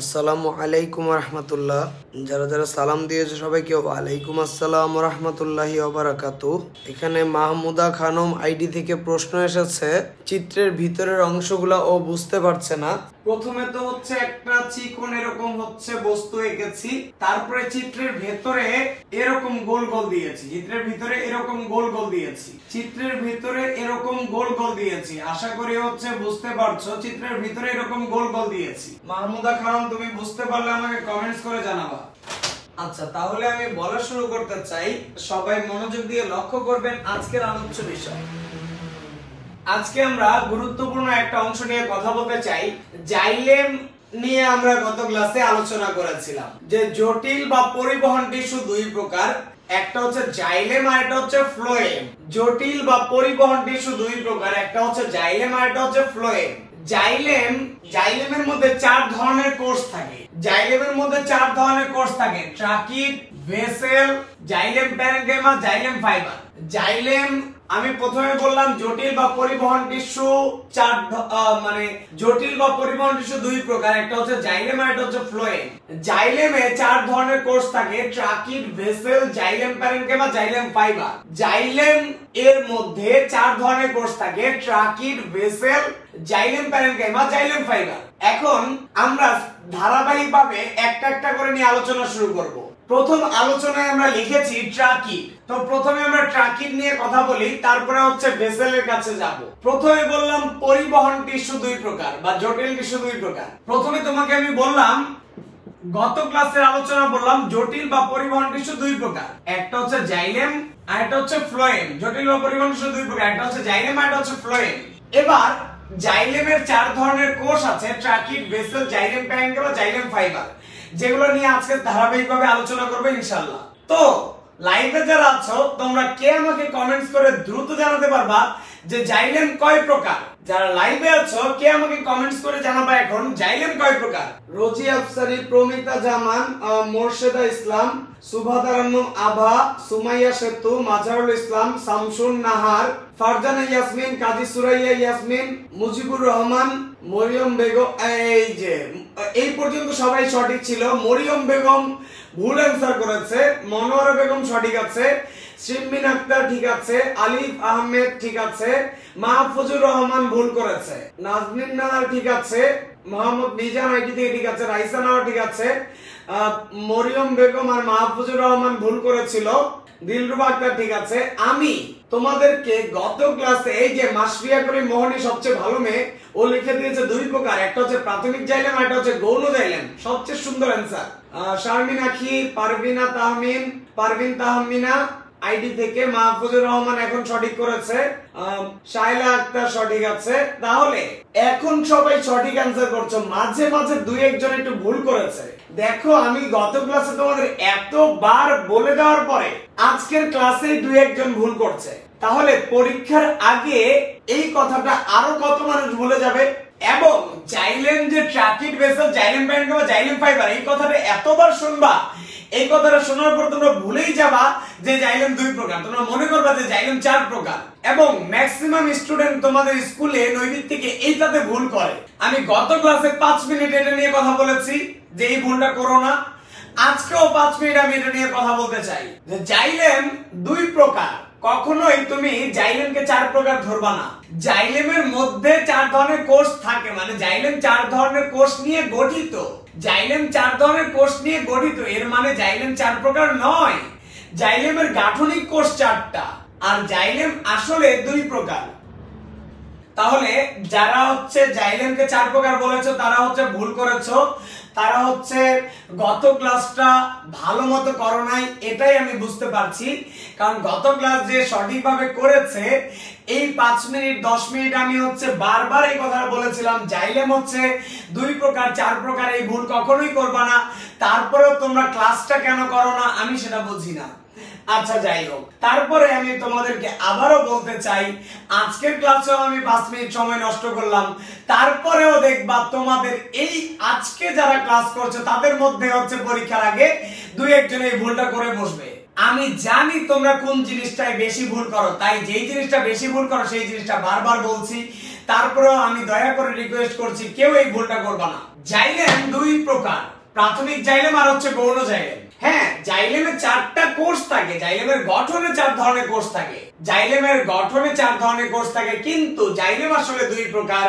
আসসালামু আলাইকুম রহমতুল্লাহ। যারা যারা সালাম দিয়েছে সবাইকে ওয়ালাইকুম আসসালাম রহমতুল্লাহি ওয়া বারাকাতুহু। এখানে মাহমুদা খানম আইডি থেকে প্রশ্ন এসেছে, চিত্রের ভিতরের অংশগুলা ও বুঝতে পারছে না। প্রথমে তো হচ্ছে একটা চিকন এরকম হচ্ছে বস্তু এঁকেছি, তারপরে চিত্রের ভেতরে এরকম গোল গোল দিয়েছি, চিত্রের ভিতরে এরকম গোল গোল দিয়েছি, চিত্রের ভিতরে এরকম গোল গোল দিয়েছি। আশা করি হচ্ছে বুঝতে পারছো, চিত্রের ভিতরে এরকম গোল গোল দিয়েছি। মাহমুদা খানম তুমি বুঝতে পারলে আমাকে কমেন্টস করে জানাবা। আচ্ছা, তাহলে আমি বলা শুরু করতে চাই। সবাই মনোযোগ দিয়ে লক্ষ্য করবেন আজকের আলোচ্য বিষয়। আজকে আমরা গুরুত্বপূর্ণ একটা অংশ নিয়ে কথা বলতে চাই। জাইলেম নিয়ে আমরা গত ক্লাসে আলোচনা করেছিলাম যে জটিল বা পরিবহন টিস্যু দুই প্রকার, একটা হচ্ছে জাইলেম আর একটা হচ্ছে ফ্লোয়েম। জটিল বা পরিবহন টিস্যু দুই প্রকার, একটা হচ্ছে জাইলেম আর একটা হচ্ছে ফ্লোয়েম। জাইলেমের মধ্যে চার ধরনের কোষ থাকে। জাইলেমের মধ্যে চার ধরনের কোষ থাকে: tracheid, vessel, xylem parenchyma, xylem fibre. Xylem আমি প্রথমে বললাম জটিল বা পরিবহন টিস্যু জটিল বা পরিবহন টিস্যু দুই প্রকার, একটা হচ্ছে জাইলেম আর একটা হচ্ছে ফ্লোয়েম। জাইলেমে চার ধরনের কোষ থাকে: tracheid, vessel, xylem parenchyma, xylem fibre. Xylem এর মধ্যে চার ধরনের কোষ থাকে: tracheid, vessel, xylem parenchyma, xylem fibre. এখন আমরা ধারাবাহিকভাবে একটা একটা করে নিয়ে আলোচনা শুরু করব। প্রথম আলোচনায় আমরা লিখেছি ট্রাকিড। তো প্রথমে আমরা ট্রাকিড নিয়ে কথা বলি, তারপরে হচ্ছে ভেসেলের কাছে যাব। প্রথমে বললাম পরিবহন টিস্যু দুই প্রকার বা জটিল টিস্যু দুই প্রকার। প্রথমে তোমাকে আমি বললাম, গত ক্লাসের আলোচনা বললাম জটিল বা পরিবহন টিস্যু দুই প্রকার, একটা হচ্ছে জাইলেম আর একটা হচ্ছে ফ্লোয়েম। জটিল বা পরিবহন টিস্যু দুই প্রকার, একটা হচ্ছে জাইলেম আর একটা হচ্ছে ফ্লোয়েম। এবার জাইলেমের চার ধরনের কোষ আছে: tracheid, vessel, xylem parenchyma, xylem fibre, যেগুলো নিয়ে আজকে ধারাবাহিকভাবে আলোচনা করবে ইনশাআল্লাহ। তো লাইভে যারা আছো তোমরা কে আমাকে কমেন্টস করে দ্রুত জানাতে পারবা যে জাইলেম কয় প্রকার? যারা লাইভে আছো কে আমাকে কমেন্টস করে জানাবা এখন জাইলেম কয় প্রকার? রোজি আফসারি, প্রমিতা জামান, মোর্শেদা ইসলাম, সুভাদারান্নম আভা, সুমাইয়া সেতু, মাজারুল ইসলাম, শামসুন নাহার, ফারজানা ইয়াসমিন, কাজী সুরাইয়া ইয়াসমিন, মুজিবুর রহমান, মরিয়ম বেগম। এই পর্যন্ত সবাই সঠিক ছিল। মরিয়ম বেগম ভুল অ্যান্সার করেছে, মনোয়ারা বেগম সঠিক আছে, শিরমিন আক্তার ঠিক আছে, আলিফ আহমেদ ঠিক আছে, মাহফুজুর রহমান ভুল করেছে, নাজনীন নাহার ঠিক আছে, মোহাম্মদ মিজান আইডি থেকে ঠিক আছে, রাইসা নাহার ঠিক আছে, মরিয়ম বেগম আর মাহফুজুর রহমান ভুল করেছিল, দিলরুবা আক্তার ঠিক আছে। আমি তোমাদেরকে গত ক্লাসে এই যে মাসফিয়া করিম মোহনী সবচেয়ে ভালো মেয়ে, ও লিখে দিয়েছে দুই প্রকার, একটা হচ্ছে প্রাথমিক জাইলেম আর একটা হচ্ছে গৌণ জাইলেম। সবচেয়ে সুন্দর অ্যান্সার। শারমিন আখি, পারভিনা তাহমিন, পারভিন তাহমিনা আইডি থেকে মাহফুজুর রহমান এখন সঠিক করেছে, শাইলা আক্তার সঠিক আছে। তাহলে এখন সবাই সঠিক অ্যান্সার করছো, মাঝে মাঝে দুই একজন একটু ভুল করেছে। দেখো আমি গত ক্লাসে তোমাদের এতবার বলে দেওয়ার পরে আজকের ক্লাসে দুই একজন ভুল করছে, তাহলে পরীক্ষার আগে এই কথাটা আরো কত মানুষ ভুলে যাবে। এবং জাইলেম যে tracheid, vessel, xylem parenchyma, xylem fibre, এই কথাটা এতবার শুনবা, এই কথাটা শোনার পর তোমরা ভুলেই যাবা যে জাইলেম দুই প্রকার, তোমরা মনে করবা যে জাইলেম চার প্রকার। এবং ম্যাক্সিমাম স্টুডেন্ট তোমাদের স্কুলে নৈবিত্তিকে এইটাতে ভুল করে। আমি গত ক্লাসে 5 মিনিট এটা নিয়ে কথা বলেছি যে এই ভুলটা করো না। আজকেও 5 মিনিট আমি এটা নিয়ে কথা বলতে চাই যে জাইলেম দুই প্রকার। কখনোই তুমি জাইলেমকে চার প্রকার ধরবা না। জাইলেমের মধ্যে চার ধরনের কোষ থাকে, মানে জাইলেম চার ধরনের কোষ নিয়ে গঠিত। জাইলেম চার ধরনের কোষ নিয়ে গঠিত, এর মানে জাইলেম চার প্রকার নয়। জাইলেমের গাঠনিক কোষ চারটা, আর জাইলেম আসলে দুই প্রকার। তাহলে যারা হচ্ছে জাইলেমকে চার প্রকার বলেছো তারা হচ্ছে ভুল করেছো, তারা হচ্ছে গত ক্লাসটা ভালো মতো করো নাই, এটাই আমি বুঝতে পারছি। কারণ গত ক্লাস যে সঠিকভাবে করেছে, এই 5 মিনিট 10 মিনিট আমি হচ্ছে বারবার এই কথাটা বলেছিলাম জাইলেম হচ্ছে দুই প্রকার, চার প্রকার, এই ভুল কখনোই করবা না। তারপরেও তোমরা ক্লাসটা কেন করো না আমি সেটা বুঝি না। আচ্ছা যাই হোক, তারপরে আমি তোমাদেরকে আবারও বলতে চাই, আজকের ক্লাসেও আমি 5 মিনিট সময় নষ্ট করলাম, তারপরেও দেখবা তোমাদের এই আজকে যারা ক্লাস করছে তাদের মধ্যে হচ্ছে পরীক্ষার আগে দুই একজন এই ভুলটা করে বসবে। আমি জানি তোমরা কোন জিনিসটায় বেশি ভুল করো, তাই যেই জিনিসটা বেশি ভুল করো সেই জিনিসটা বারবার বলছি। তারপরেও আমি দয়া করে রিকোয়েস্ট করছি কেউ এই ভুলটা করবা না। জাইলেম দুই প্রকার, প্রাথমিক জাইলেম আর হচ্ছে গৌণ জাইলেম। হ্যাঁ, জাইলেমে 4টা কোষ থাকে, জাইলেমের গঠনে 4 ধরনের কোষ থাকে, জাইলেমের গঠনে 4 ধরনের কোষ থাকে, কিন্তু জাইলেম আসলে দুই প্রকার।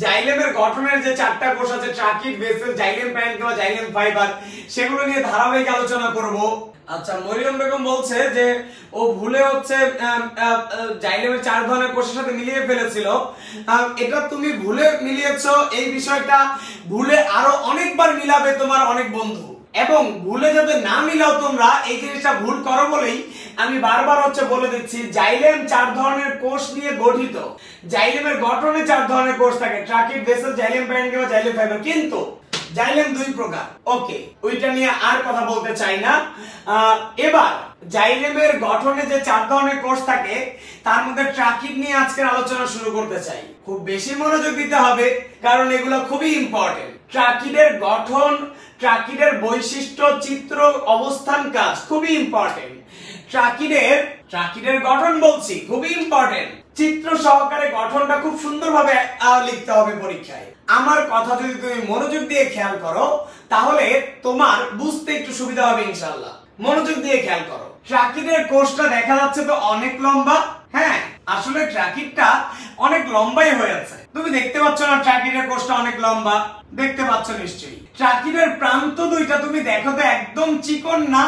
জাইলেমের গঠনের যে 4টা কোষ আছে, tracheid, vessel, xylem parenchyma, xylem fibre, সেগুলো নিয়ে ধারাবাহিক আলোচনা করব। আচ্ছা, মরিয়ম বেগম বলছে যে ও ভুলে হচ্ছে জাইলেমের 4 ধরনের কোষের সাথে মিলিয়ে ফেলেছিল। এটা তুমি ভুলে মিলিয়েছো, এই বিষয়টা ভুলে আরো অনেকবার মিলাবে তোমার অনেক বন্ধু, এবং ভুলে যাতে না মিলাও তোমরা, এই জিনিসটা ভুল করো বলেই আমি বারবার হচ্ছে বলে দিচ্ছি। জাইলেম 4 ধরনের কোষ নিয়ে গঠিত, জাইলেমের গঠনে 4 ধরনের কোষ থাকে, tracheid, vessel, xylem parenchyma, xylem fibre, কিন্তু জাইলেম দুই প্রকার। ওকে, ওইটা নিয়ে আর কথা বলতে চাই না। এবার জাইলেমের গঠনে যে 4 ধরনের কোষ থাকে, তার মধ্যে ট্রাকিড নিয়ে আজকের আলোচনা শুরু করতে চাই। খুব বেশি মনোযোগ দিতে হবে, কারণ এগুলো খুবই ইম্পর্টেন্ট। ট্রাকিডের গঠন, ট্রাকিডের বৈশিষ্ট্য, চিত্র, অবস্থান, কাজ খুবই ইম্পর্টেন্ট। ট্রাকিডের গঠন বলছি খুবই ইম্পর্টেন্ট, চিত্র সহকারে গঠনটা খুব সুন্দরভাবে লিখতে হবে পরীক্ষায়। আমার কথা যদি তুমি মনোযোগ দিয়ে খেয়াল করো, তাহলে তোমার বুঝতে একটু সুবিধা হবে ইনশাআল্লাহ। মনোযোগ দিয়ে খেয়াল করো, ট্রাকিডের কোষটা দেখা যাচ্ছে তো অনেক লম্বা। হ্যাঁ, আসলে ট্রাকিডটা অনেক লম্বাই হয়ে আছে। তুমি দেখতে পাচ্ছ না ট্রাকিডের কোষটা অনেক লম্বা? দেখতে পাচ্ছ নিশ্চয়ই। ট্রাকিডের প্রান্ত দুইটা তুমি দেখো তো একদম চিকন না,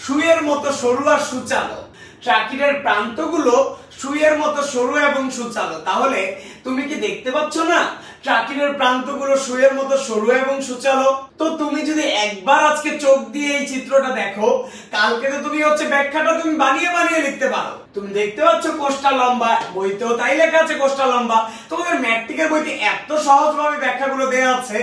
সুইয়ের মতো সরু আর সুচালো। ট্রাকিডের প্রান্তগুলো সুইয়ের মতো সরু এবং সুচালো। তাহলে তুমি কি দেখতে পাচ্ছ না ট্রাকিডের প্রান্তগুলো সুইয়ের মতো সরু এবং সুচালো? তো তুমি যদি একবার আজকে চোখ দিয়ে এই চিত্রটা দেখো, কালকে তো তুমি হচ্ছে ব্যাখ্যাটা তুমি বানিয়ে বানিয়ে লিখতে পারো। তুমি দেখতে পাচ্ছ কোষটা লম্বা, বইতেও তাই লেখা আছে কোষটা লম্বা। তোমাদের ম্যাট্রিকের বইতে এত সহজভাবে ব্যাখ্যাগুলো দেয়া আছে,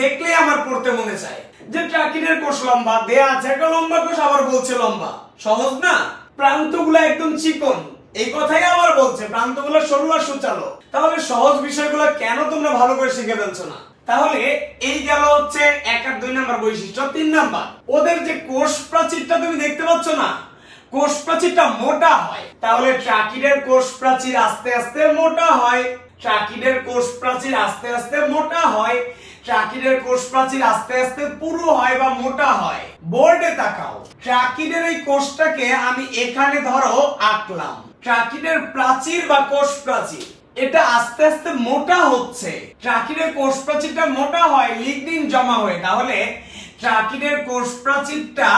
দেখলেই আমার পড়তে মনে চায় যে ট্রাকিডের কোষ লম্বা দেয়া আছে, একটা লম্বা কোষ আবার বলছে লম্বা। সহজ না? প্রান্তগুলো একদম চিকন, এই কথাই আবার বলছে প্রান্তগুলো সরু আর সুচালো। তাহলে সহজ বিষয়গুলো কেন তোমরা ভালো করে শিখে ফেলছো না? তাহলে এই গেল হচ্ছে 1 আর 2 নাম্বার বৈশিষ্ট্য। 3 নাম্বার, ওদের যে কোষ প্রাচীরটা তুমি দেখতে পাচ্ছ না, কোষ প্রাচীরটা মোটা হয়। তাহলে ট্রাকিডের কোষ প্রাচীর আস্তে আস্তে মোটা হয়, ট্রাকিডের কোষ প্রাচীর আস্তে আস্তে মোটা হয়, ট্রাকিডের কোষ প্রাচীর আস্তে আস্তে পুরু হয় বা মোটা হয়। বোর্ডে তাকাও, ট্রাকিডের এই কোষটাকে আমি এখানে ধরো আঁকলাম। ট্রাকিডের প্রাচীর বা কোষ প্রাচীর এটা আস্তে আস্তে মোটা হচ্ছে। ট্রাকিডের কোষ প্রাচীরটা মোটা হয় লিগনিন জমা হয়ে। তাহলে ট্রাকিডের কোষ প্রাচীরটা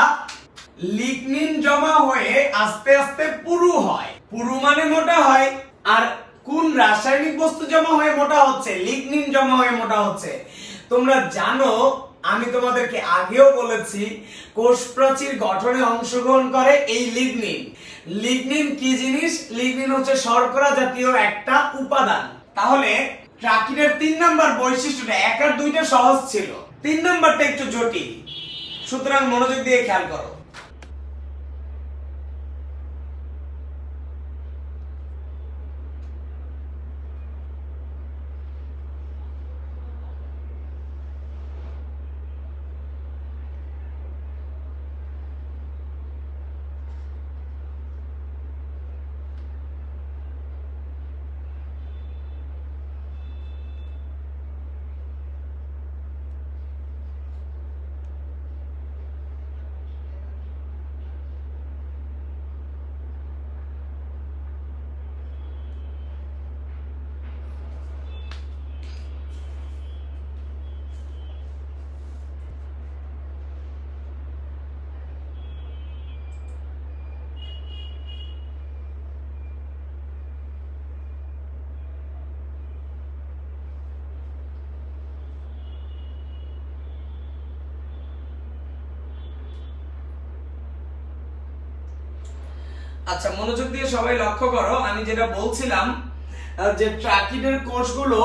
লিগনিন জমা হয়ে আস্তে আস্তে পুরু হয়। পুরু মানে মোটা হয়। আর কোন রাসায়নিক বস্তু জমা হয়ে মোটা হচ্ছে? লিগনিন জমা হয়ে মোটা হচ্ছে। তোমরা জানো, আমি তোমাদেরকে আগেও বলেছি, কোষ প্রাচীর গঠনে অংশগ্রহণ করে এই লিগনিন। লিগনিন কি জিনিস? লিগনিন হচ্ছে শর্করা জাতীয় একটা উপাদান। তাহলে ট্রাকিডের 3 নাম্বার বৈশিষ্ট্যটা 1 আর 2টা সহজ ছিল, 3 নাম্বারটা একটু জটিল। সুতরাং মনোযোগ দিয়ে খেয়াল করো। আচ্ছা, মনোযোগ দিয়ে সবাই লক্ষ্য করো, আমি যেটা বলছিলাম যে ট্রাকিডের কোষগুলো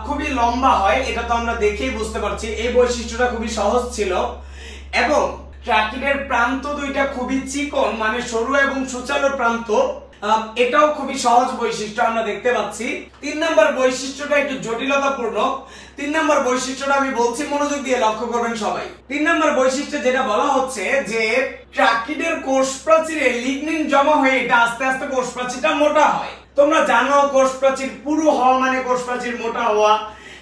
খুবই লম্বা হয়, এটা তো আমরা দেখেই বুঝতে পারছি। এই বৈশিষ্ট্যটা খুবই সহজ ছিল। এবং ট্রাকিডের প্রান্ত দুইটা খুবই চিকন, মানে সরু এবং সুচালো প্রান্ত, এটাও খুবই সহজ বৈশিষ্ট্য আমরা দেখতে পাচ্ছি। 3 নাম্বার বৈশিষ্ট্যটা একটু জটিলতাপূর্ণ। 3 নাম্বার বৈশিষ্ট্যটা আমি বলছি, মনোযোগ দিয়ে লক্ষ্য করবেন সবাই। 3 নাম্বার বৈশিষ্ট্য যেটা বলা হচ্ছে যে ট্রাকিডের কোষ প্রাচীরে লিগনিন জমা হয়ে এটা আস্তে আস্তে কোষ প্রাচীরটা মোটা হয়। তোমরা জানো কোষ প্রাচীর পুরু হওয়া মানে কোষ প্রাচীর মোটা হওয়া।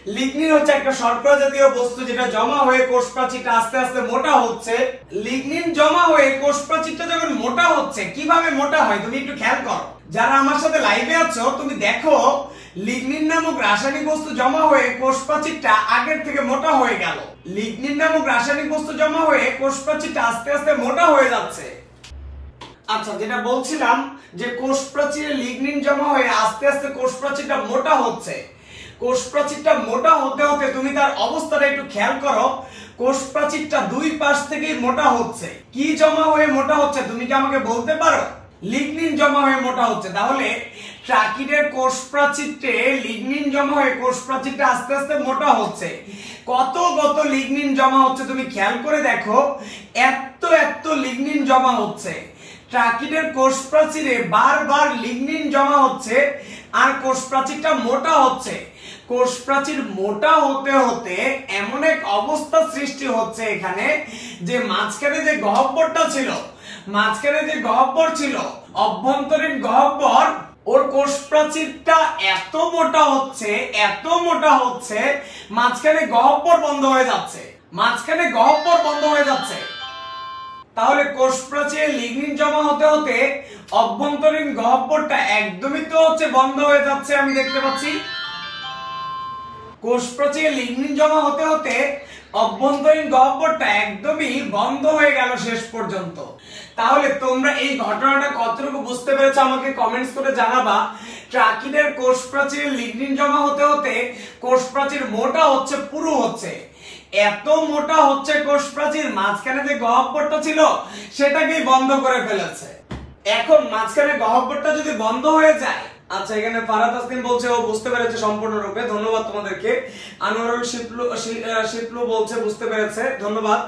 লিগনিন হচ্ছে একটা শর্করা জাতীয় বস্তু যেটা জমা হয়ে কোষ প্রাচীরটা আস্তে আস্তে মোটা হচ্ছে। লিগনিন জমা হয়ে কোষ প্রাচীরটা যখন মোটা হচ্ছে, কিভাবে মোটা হয় তুমি একটু খেয়াল করো। যারা আমার সাথে লাইভে আছো তুমি দেখো, লিগনিন নামক রাসায়নিক বস্তু জমা হয়ে কোষ প্রাচীরটা আগের থেকে মোটা হয়ে গেল। লিগনিন নামক রাসায়নিক বস্তু জমা হয়ে কোষ প্রাচীরটা আস্তে আস্তে মোটা হয়ে যাচ্ছে। আচ্ছা, যেটা বলছিলাম যে কোষ প্রাচীরে লিগনিন জমা হয়ে আস্তে আস্তে কোষ প্রাচীরটা মোটা হচ্ছে। কোষ প্রাচীরটা মোটা হতে হতে তুমি তার অবস্থাটা একটু খেয়াল করো। কোষ প্রাচীরটা দুই পাশ থেকেই মোটা হচ্ছে। কি জমা হয়ে মোটা হচ্ছে তুমি কি আমাকে বলতে পারো? লিগনিন জমা হয়ে মোটা হচ্ছে। তাহলে ট্রাকিডের কোষ প্রাচীরতে লিগনিন জমা হয়ে কোষ প্রাচীরটা আস্তে আস্তে মোটা হচ্ছে। কত লিগনিন জমা হচ্ছে তুমি খেয়াল করে দেখো। এত লিগনিন জমা হচ্ছে। ট্রাকিডের কোষ প্রাচীরে বারবার লিগনিন জমা হচ্ছে আর কোষ প্রাচীরটা মোটা হচ্ছে। কোষ প্রাচীর মোটা হতে হতে এমন এক অবস্থা সৃষ্টি হচ্ছে এখানে যে মাঝখানে যে গহ্বরটা ছিল, অভ্যন্তরীণ গহ্বর, ওর কোষ প্রাচীরটা এত মোটা হচ্ছে মাঝখানে গহ্বর বন্ধ হয়ে যাচ্ছে। তাহলে কোষ প্রাচীরে লিগনিন জমা হতে হতে অভ্যন্তরীণ গহ্বরটা একদমই তো হচ্ছে বন্ধ হয়ে যাচ্ছে, আমি দেখতে পাচ্ছি। কোষ প্রাচীরে লিগনিন জমা হতে হতে অভ্যন্তরীণ গহ্বরটা একদমই বন্ধ হয়ে গেল শেষ পর্যন্ত। তাহলে তোমরা এই ঘটনাটা কতটুকু বুঝতে পেরেছো আমাকে কমেন্টস করে জানাবা। ট্রাকিডের কোষ প্রাচীরে লিগনিন জমা হতে হতে কোষ প্রাচীর মোটা হচ্ছে, পুরু হচ্ছে। এত মোটা হচ্ছে কোষ প্রাচীর, মাঝখানে যে গহ্বরটা ছিল সেটাকেই বন্ধ করে ফেলেছে। এখন মাঝখানে গহ্বরটা যদি বন্ধ হয়ে যায়, আচ্ছা এখানে ফারাদ তাসনিম বলছে ও বুঝতে পেরেছে সম্পূর্ণরূপে, ধন্যবাদ তোমাদেরকে। আনোয়ারুল শিপলু বলছে বুঝতে পেরেছে, ধন্যবাদ।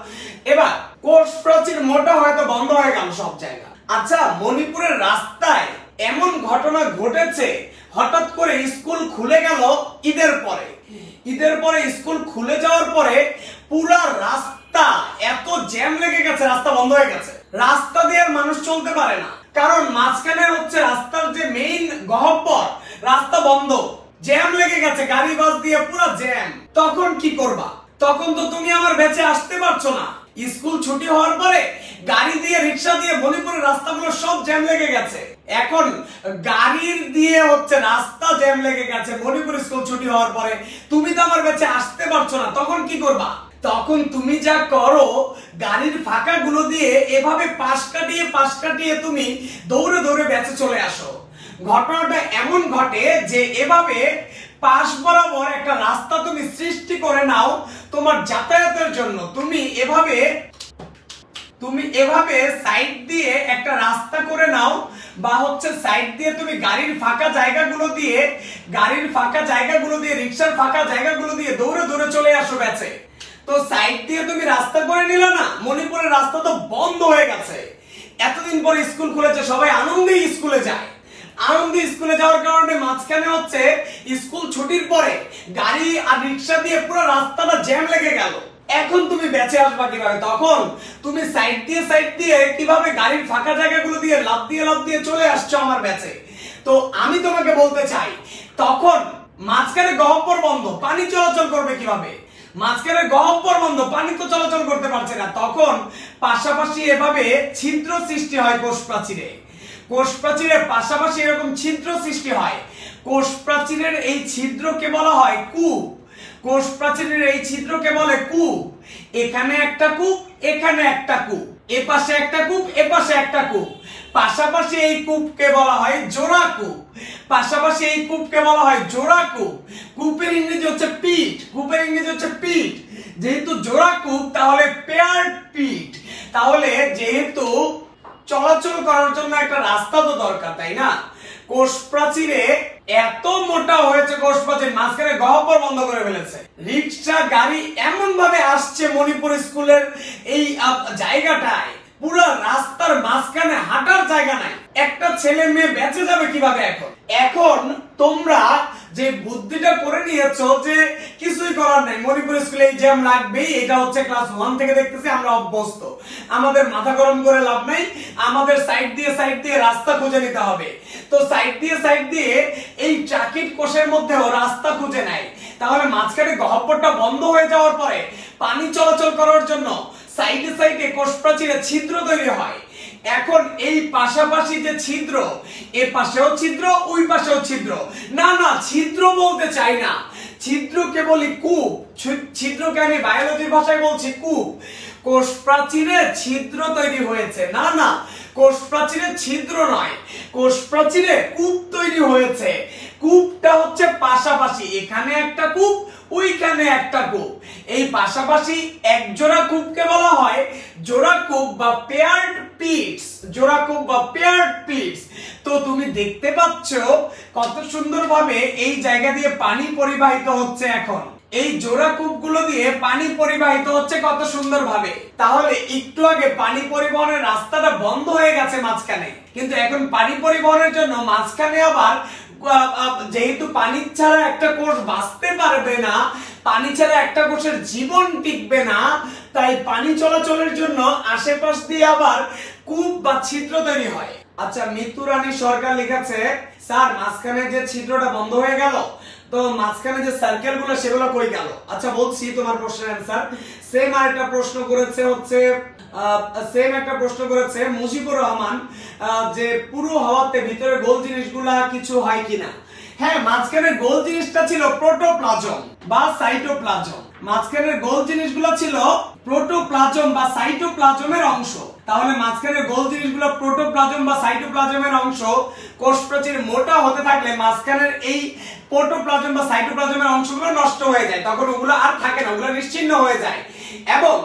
এবার কোষ প্রাচীর মোটা হয়তো বন্ধ হয়ে গেল সব জায়গা। আচ্ছা, মণিপুরের রাস্তায় এমন ঘটনা ঘটেছে, হঠাৎ করে স্কুল খুলে গেল ঈদের পরে স্কুল খুলে যাওয়ার পরে পুরা রাস্তা এত জ্যাম লেগে গেছে, রাস্তা বন্ধ হয়ে গেছে। রাস্তা দিয়ে আর মানুষ চলতে পারে না, কারণ মাঝখানে হচ্ছে রাস্তার যে মেইন গহ্বর, রাস্তা বন্ধ, জ্যাম লেগে গেছে, গাড়ি বাস দিয়ে পুরো জ্যাম। তখন কি করবা? তখন তো তুমি আমার বেঁচে আসতে পারছো না। স্কুল ছুটি হওয়ার পরে গাড়ি দিয়ে, রিক্সা দিয়ে মণিপুরের রাস্তাগুলো সব জ্যাম লেগে গেছে। এখন গাড়ির দিয়ে হচ্ছে রাস্তা জ্যাম লেগে গেছে মণিপুর স্কুল ছুটি হওয়ার পরে, তুমি তো আমার বেঁচে আসতে পারছো না। তখন কি করবা? তখন তুমি যা করো, গাড়ির ফাঁকা গুলো দিয়ে এভাবে পাশ কাটিয়ে তুমি দৌড়ে বেঁচে চলে আসো। ঘটনাটা এমন ঘটে যে এভাবে পাশ বরাবর একটা রাস্তা তুমি সৃষ্টি করে নাও তোমার যাতায়াতের জন্য। তুমি এভাবে সাইড দিয়ে একটা রাস্তা করে নাও, বা হচ্ছে সাইড দিয়ে তুমি গাড়ির ফাঁকা জায়গাগুলো দিয়ে, রিক্সার ফাঁকা জায়গাগুলো দিয়ে দৌড়ে চলে আসো বেঁচে। তো সাইড দিয়ে তুমি রাস্তা করে নিলে না, মণিপুরের রাস্তা তো বন্ধ হয়ে গেছে। এতদিন পরে স্কুল খুলেছে, সবাই আনন্দে স্কুলে যায়। স্কুলে যাওয়ার কারণে মাঝখানে হচ্ছে স্কুল ছুটির পরে গাড়ি আর রিক্সা দিয়ে পুরো রাস্তাটা জ্যাম লেগে গেল। এখন তুমি বেঁচে আসবা কিভাবে? তখন তুমি সাইড দিয়ে কিভাবে গাড়ির ফাঁকা জায়গাগুলো দিয়ে লাফ দিয়ে চলে আসছো আমার বেঁচে। তো আমি তোমাকে বলতে চাই, তখন মাঝখানে গহ্বর বন্ধ, পানি চলাচল করবে কিভাবে? মাঝখানে গহ্বর বন্ধ, পানি তো চলাচল করতে পারছে না। তখন পাশাপাশি এভাবে ছিদ্র সৃষ্টি হয় কোষ প্রাচীরের পাশাপাশি এরকম ছিদ্র সৃষ্টি হয়। কোষ প্রাচীরের এই ছিদ্রকে বলা হয় কূপ। এখানে একটা কূপ, এখানে একটা কূপ, এপাশে একটা কূপ, এপাশে একটা কূপ। পাশাপাশি এই কূপকে বলা হয় জোড়া কূপ। কূপের ইংরেজি হচ্ছে পিট। যেহেতু জোড়া কূপ তাহলে পেয়ার্ড পিট। তাহলে যেহেতু চলাচল করার জন্য একটা রাস্তা তো দরকার, তাই না? কোষ প্রাচীরে এত মোটা হয়েছে, কোষ প্রাচীর মাঝখানে গহ্বর বন্ধ করে ফেলেছে। রিক্সা গাড়ি এমন ভাবে আসছে মণিপুর স্কুলের এই জায়গাটায়, পুরো রাস্তার মাঝখানে হাঁটার জায়গা নাই। একটা ছেলে মেয়ে বেঁচে যাবে কিভাবে? এখন তোমরা যে বুদ্ধিটা করে নিয়েছো যে কিছুই করার নাই, মণিপুর স্কুলে এক্সাম লাগবেই, এটা হচ্ছে ক্লাস 1 থেকে দেখতেছি আমরা অভ্যস্ত, আমাদের মাথা গরম করে লাভ নাই, আমাদের সাইড দিয়ে রাস্তা খুঁজে নিতে হবে। তো সাইড দিয়ে এই ট্রাকিড কোষের মধ্যেও রাস্তা খুঁজে নেয়, তাহলে মাঝখানে গহ্বরটা বন্ধ হয়ে যাওয়ার পরে পানি চলাচল করার জন্য সাইডে কোষ প্রাচীরে ছিদ্র তৈরি হয়। এখন এই পাশাপাশি যে ছিদ্র, এ পাশেও ছিদ্র ওই পাশেও ছিদ্র, না ছিদ্র বলতে চাই না, ছিদ্রকে বলি কূপ, ছিদ্রকে আমি বায়োলজির ভাষায় বলছি কূপ। কোষ প্রাচীরে ছিদ্র তৈরি হয়েছে, না কোষ প্রাচীরে ছিদ্র নয়, কোষ প্রাচীরে কূপ তৈরি হয়েছে। কূপটা হচ্ছে পাশাপাশি, এখানে একটা কূপ ওইখানে একটা কূপ, এই পাশাপাশি এক জোড়া কূপকে বলা হয় জোড়া কূপ বা পেয়ার্ড পিটস, জোড়া কূপ বা পেয়ার্ড পিটস। তো তুমি দেখতে পাচ্ছ কত সুন্দরভাবে এই জায়গা দিয়ে পানি পরিবাহিত হচ্ছে। এখন এই জোড়া কূপগুলো দিয়ে পানি পরিবাহিত হচ্ছে কত সুন্দরভাবে। তাহলে একটু আগে পানি পরিবহনের রাস্তাটা বন্ধ হয়ে গেছে মাঝখানে, কিন্তু এখন পানি পরিবহনের জন্য মাঝখানে আবার যেহেতু পানি ছাড়া একটা কোষ বাঁচতে পারবে না, পানি ছাড়া একটা কোষের জীবন টিকবে না, তাই পানি চলাচলের জন্য আশেপাশ দিয়ে আবার কূপ বা ছিদ্র তৈরি হয়। আচ্ছা, মিতু রানী সরকার লিখেছে স্যার মাঝখানে যে ছিদ্রটা বন্ধ হয়ে গেল, তো মাঝখানে যে সার্কেল গুলো সেগুলো কই গেল? আচ্ছা বলছি তোমার প্রশ্নের অ্যানসার। সেম একটা প্রশ্ন করেছে মুজিবুর রহমান, যে পুরো হওয়াতে ভিতরে গোল জিনিসগুলা কিছু হয় কিনা। হ্যাঁ, মাঝখানে গোল জিনিসটা ছিল প্রোটোপ্লাজম বা সাইটোপ্লাজম, মাঝখানের গোল জিনিসগুলো ছিল প্রোটোপ্লাজম বা সাইটোপ্লাজমের অংশ। তাহলে মাঝখানের গোল জিনিসগুলো প্রোটোপ্লাজম বা সাইটোপ্লাজমের অংশ। কোষ প্রাচীর মোটা হতে থাকলে মাঝখানের এই প্রোটোপ্লাজম বা সাইটোপ্লাজমের অংশগুলো নষ্ট হয়ে যায়, তখন ওগুলো আর থাকে না, ওগুলো নিশ্চিহ্ন হয়ে যায় এবং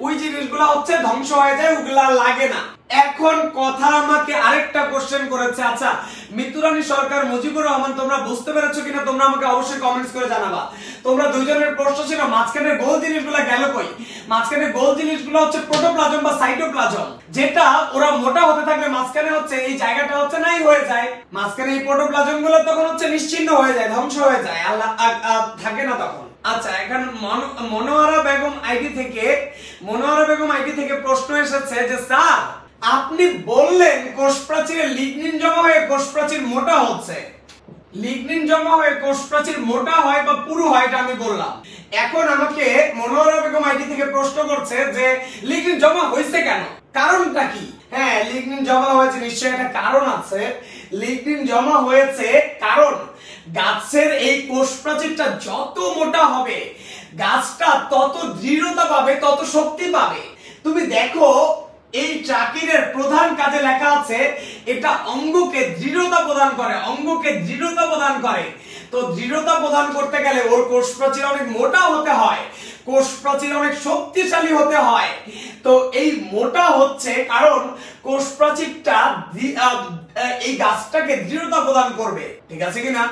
ওই জিনিসগুলো হচ্ছে ধ্বংস হয়ে যায়, ওগুলা লাগে না। এখন কথা আমাকে আরেকটা কোশ্চেন করেছে, আচ্ছা মিতুরানী সরকার, মুজিবুর রহমান, তোমরা বুঝতে পেরেছো কিনা তোমরা আমাকে অবশ্যই কমেন্টস করে জানাবা। তোমরা দুইজনের প্রশ্ন ছিল মাঝখানের গোল জিনিসগুলো গেল কই। মাঝখানে গোল জিনিসগুলো হচ্ছে প্রোটোপ্লাজম বা সাইটোপ্লাজম, যেটা ওরা মোটা হতে থাকলে মাঝখানে হচ্ছে এই জায়গাটা হচ্ছে নাই হয়ে যায়, মাঝখানে এই প্রোটোপ্লাজম গুলো তখন হচ্ছে নিশ্চিহ্ন হয়ে যায়, ধ্বংস হয়ে যায়, আল্লাহ থাকে না তখন। আচ্ছা, এখন মনোয়ারা বেগম আইডি থেকে প্রশ্ন এসেছে যে স্যার আপনি বললেন কোষ প্রাচীরে লিগনিন জমা হয়ে কোষ প্রাচীর মোটা হচ্ছে, লিগনিন জমা হয়ে কোষ প্রাচীর মোটা হয় বা পুরু হয়, এটা আমি বললাম। এখন আমাকে মনোয়ারা বেগম আইডি থেকে প্রশ্ন করছে যে লিগনিন জমা হয়েছে কেন, কারণটা কি? হ্যাঁ, লিগনিন জমা হয়েছে, নিশ্চয়ই একটা কারণ আছে। লিগনিন জমা হয়েছে কারণ গাছের এই কোষ প্রাচীরটা যত মোটা হবে গাছটা তত দৃঢ়তা পাবে, তত শক্তি পাবে। তুমি দেখো এই ট্রাকিডের প্রধান কাজে লেখা আছে এটা অঙ্গকে দৃঢ়তা প্রদান করে, অঙ্গকে দৃঢ়তা প্রদান করে। তো দৃঢ়তা প্রদান করতে গেলে ওর কোষ প্রাচীর অনেক মোটা হতে হয়, কোষ প্রাচীর অনেক শক্তিশালী হতে হয়। তো এই মোটা হচ্ছে কারণ কোষ প্রাচীরটা এই গাছটাকে দৃঢ়তা প্রদান করবে, ঠিক আছে কিনা?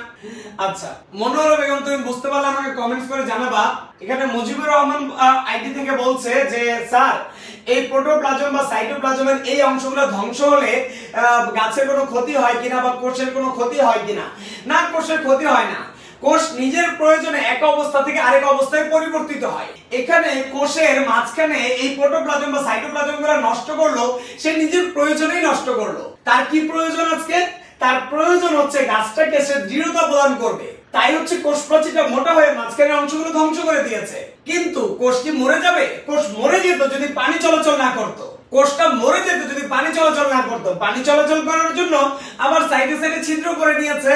আচ্ছা মনোয়ারা বেগম, তুমি বুঝতে পারলে আমাকে কমেন্টস করে জানাবা। এখানে মুজিবুর রহমান আইডি থেকে বলছে যে স্যার এই প্রোটোপ্লাজম বা সাইটোপ্লাজমের এই অংশগুলো ধ্বংস হলে গাছের কোনো ক্ষতি হয় কিনা বা কোষের কোনো ক্ষতি হয় কিনা। না, কোষের ক্ষতি হয় না, কোষ নিজের প্রয়োজনে এক অবস্থা থেকে আরেক অবস্থায় পরিবর্তিত হয়। এখানে কোষের মাঝখানে এই প্রোটোপ্লাজম বা সাইটোপ্লাজম গুলো নষ্ট করলো, সে নিজের প্রয়োজনেই নষ্ট করলো। তার কি প্রয়োজন আজকে? তার প্রয়োজন হচ্ছে গাছটাকে সে দৃঢ়তা প্রদান করবে, তাই হচ্ছে কোষ প্রাচীরটা মোটা হয়ে মাঝখানের অংশগুলো ধ্বংস করে দিয়েছে। কিন্তু কোষ কি মরে যাবে? কোষ মরে যেত যদি পানি চলাচল না করতো, কোষটা মরে যেত যদি পানি চলাচল না করতো। পানি চলাচল করার জন্য আবার সাইডে সাইডে ছিদ্র করে নিয়েছে,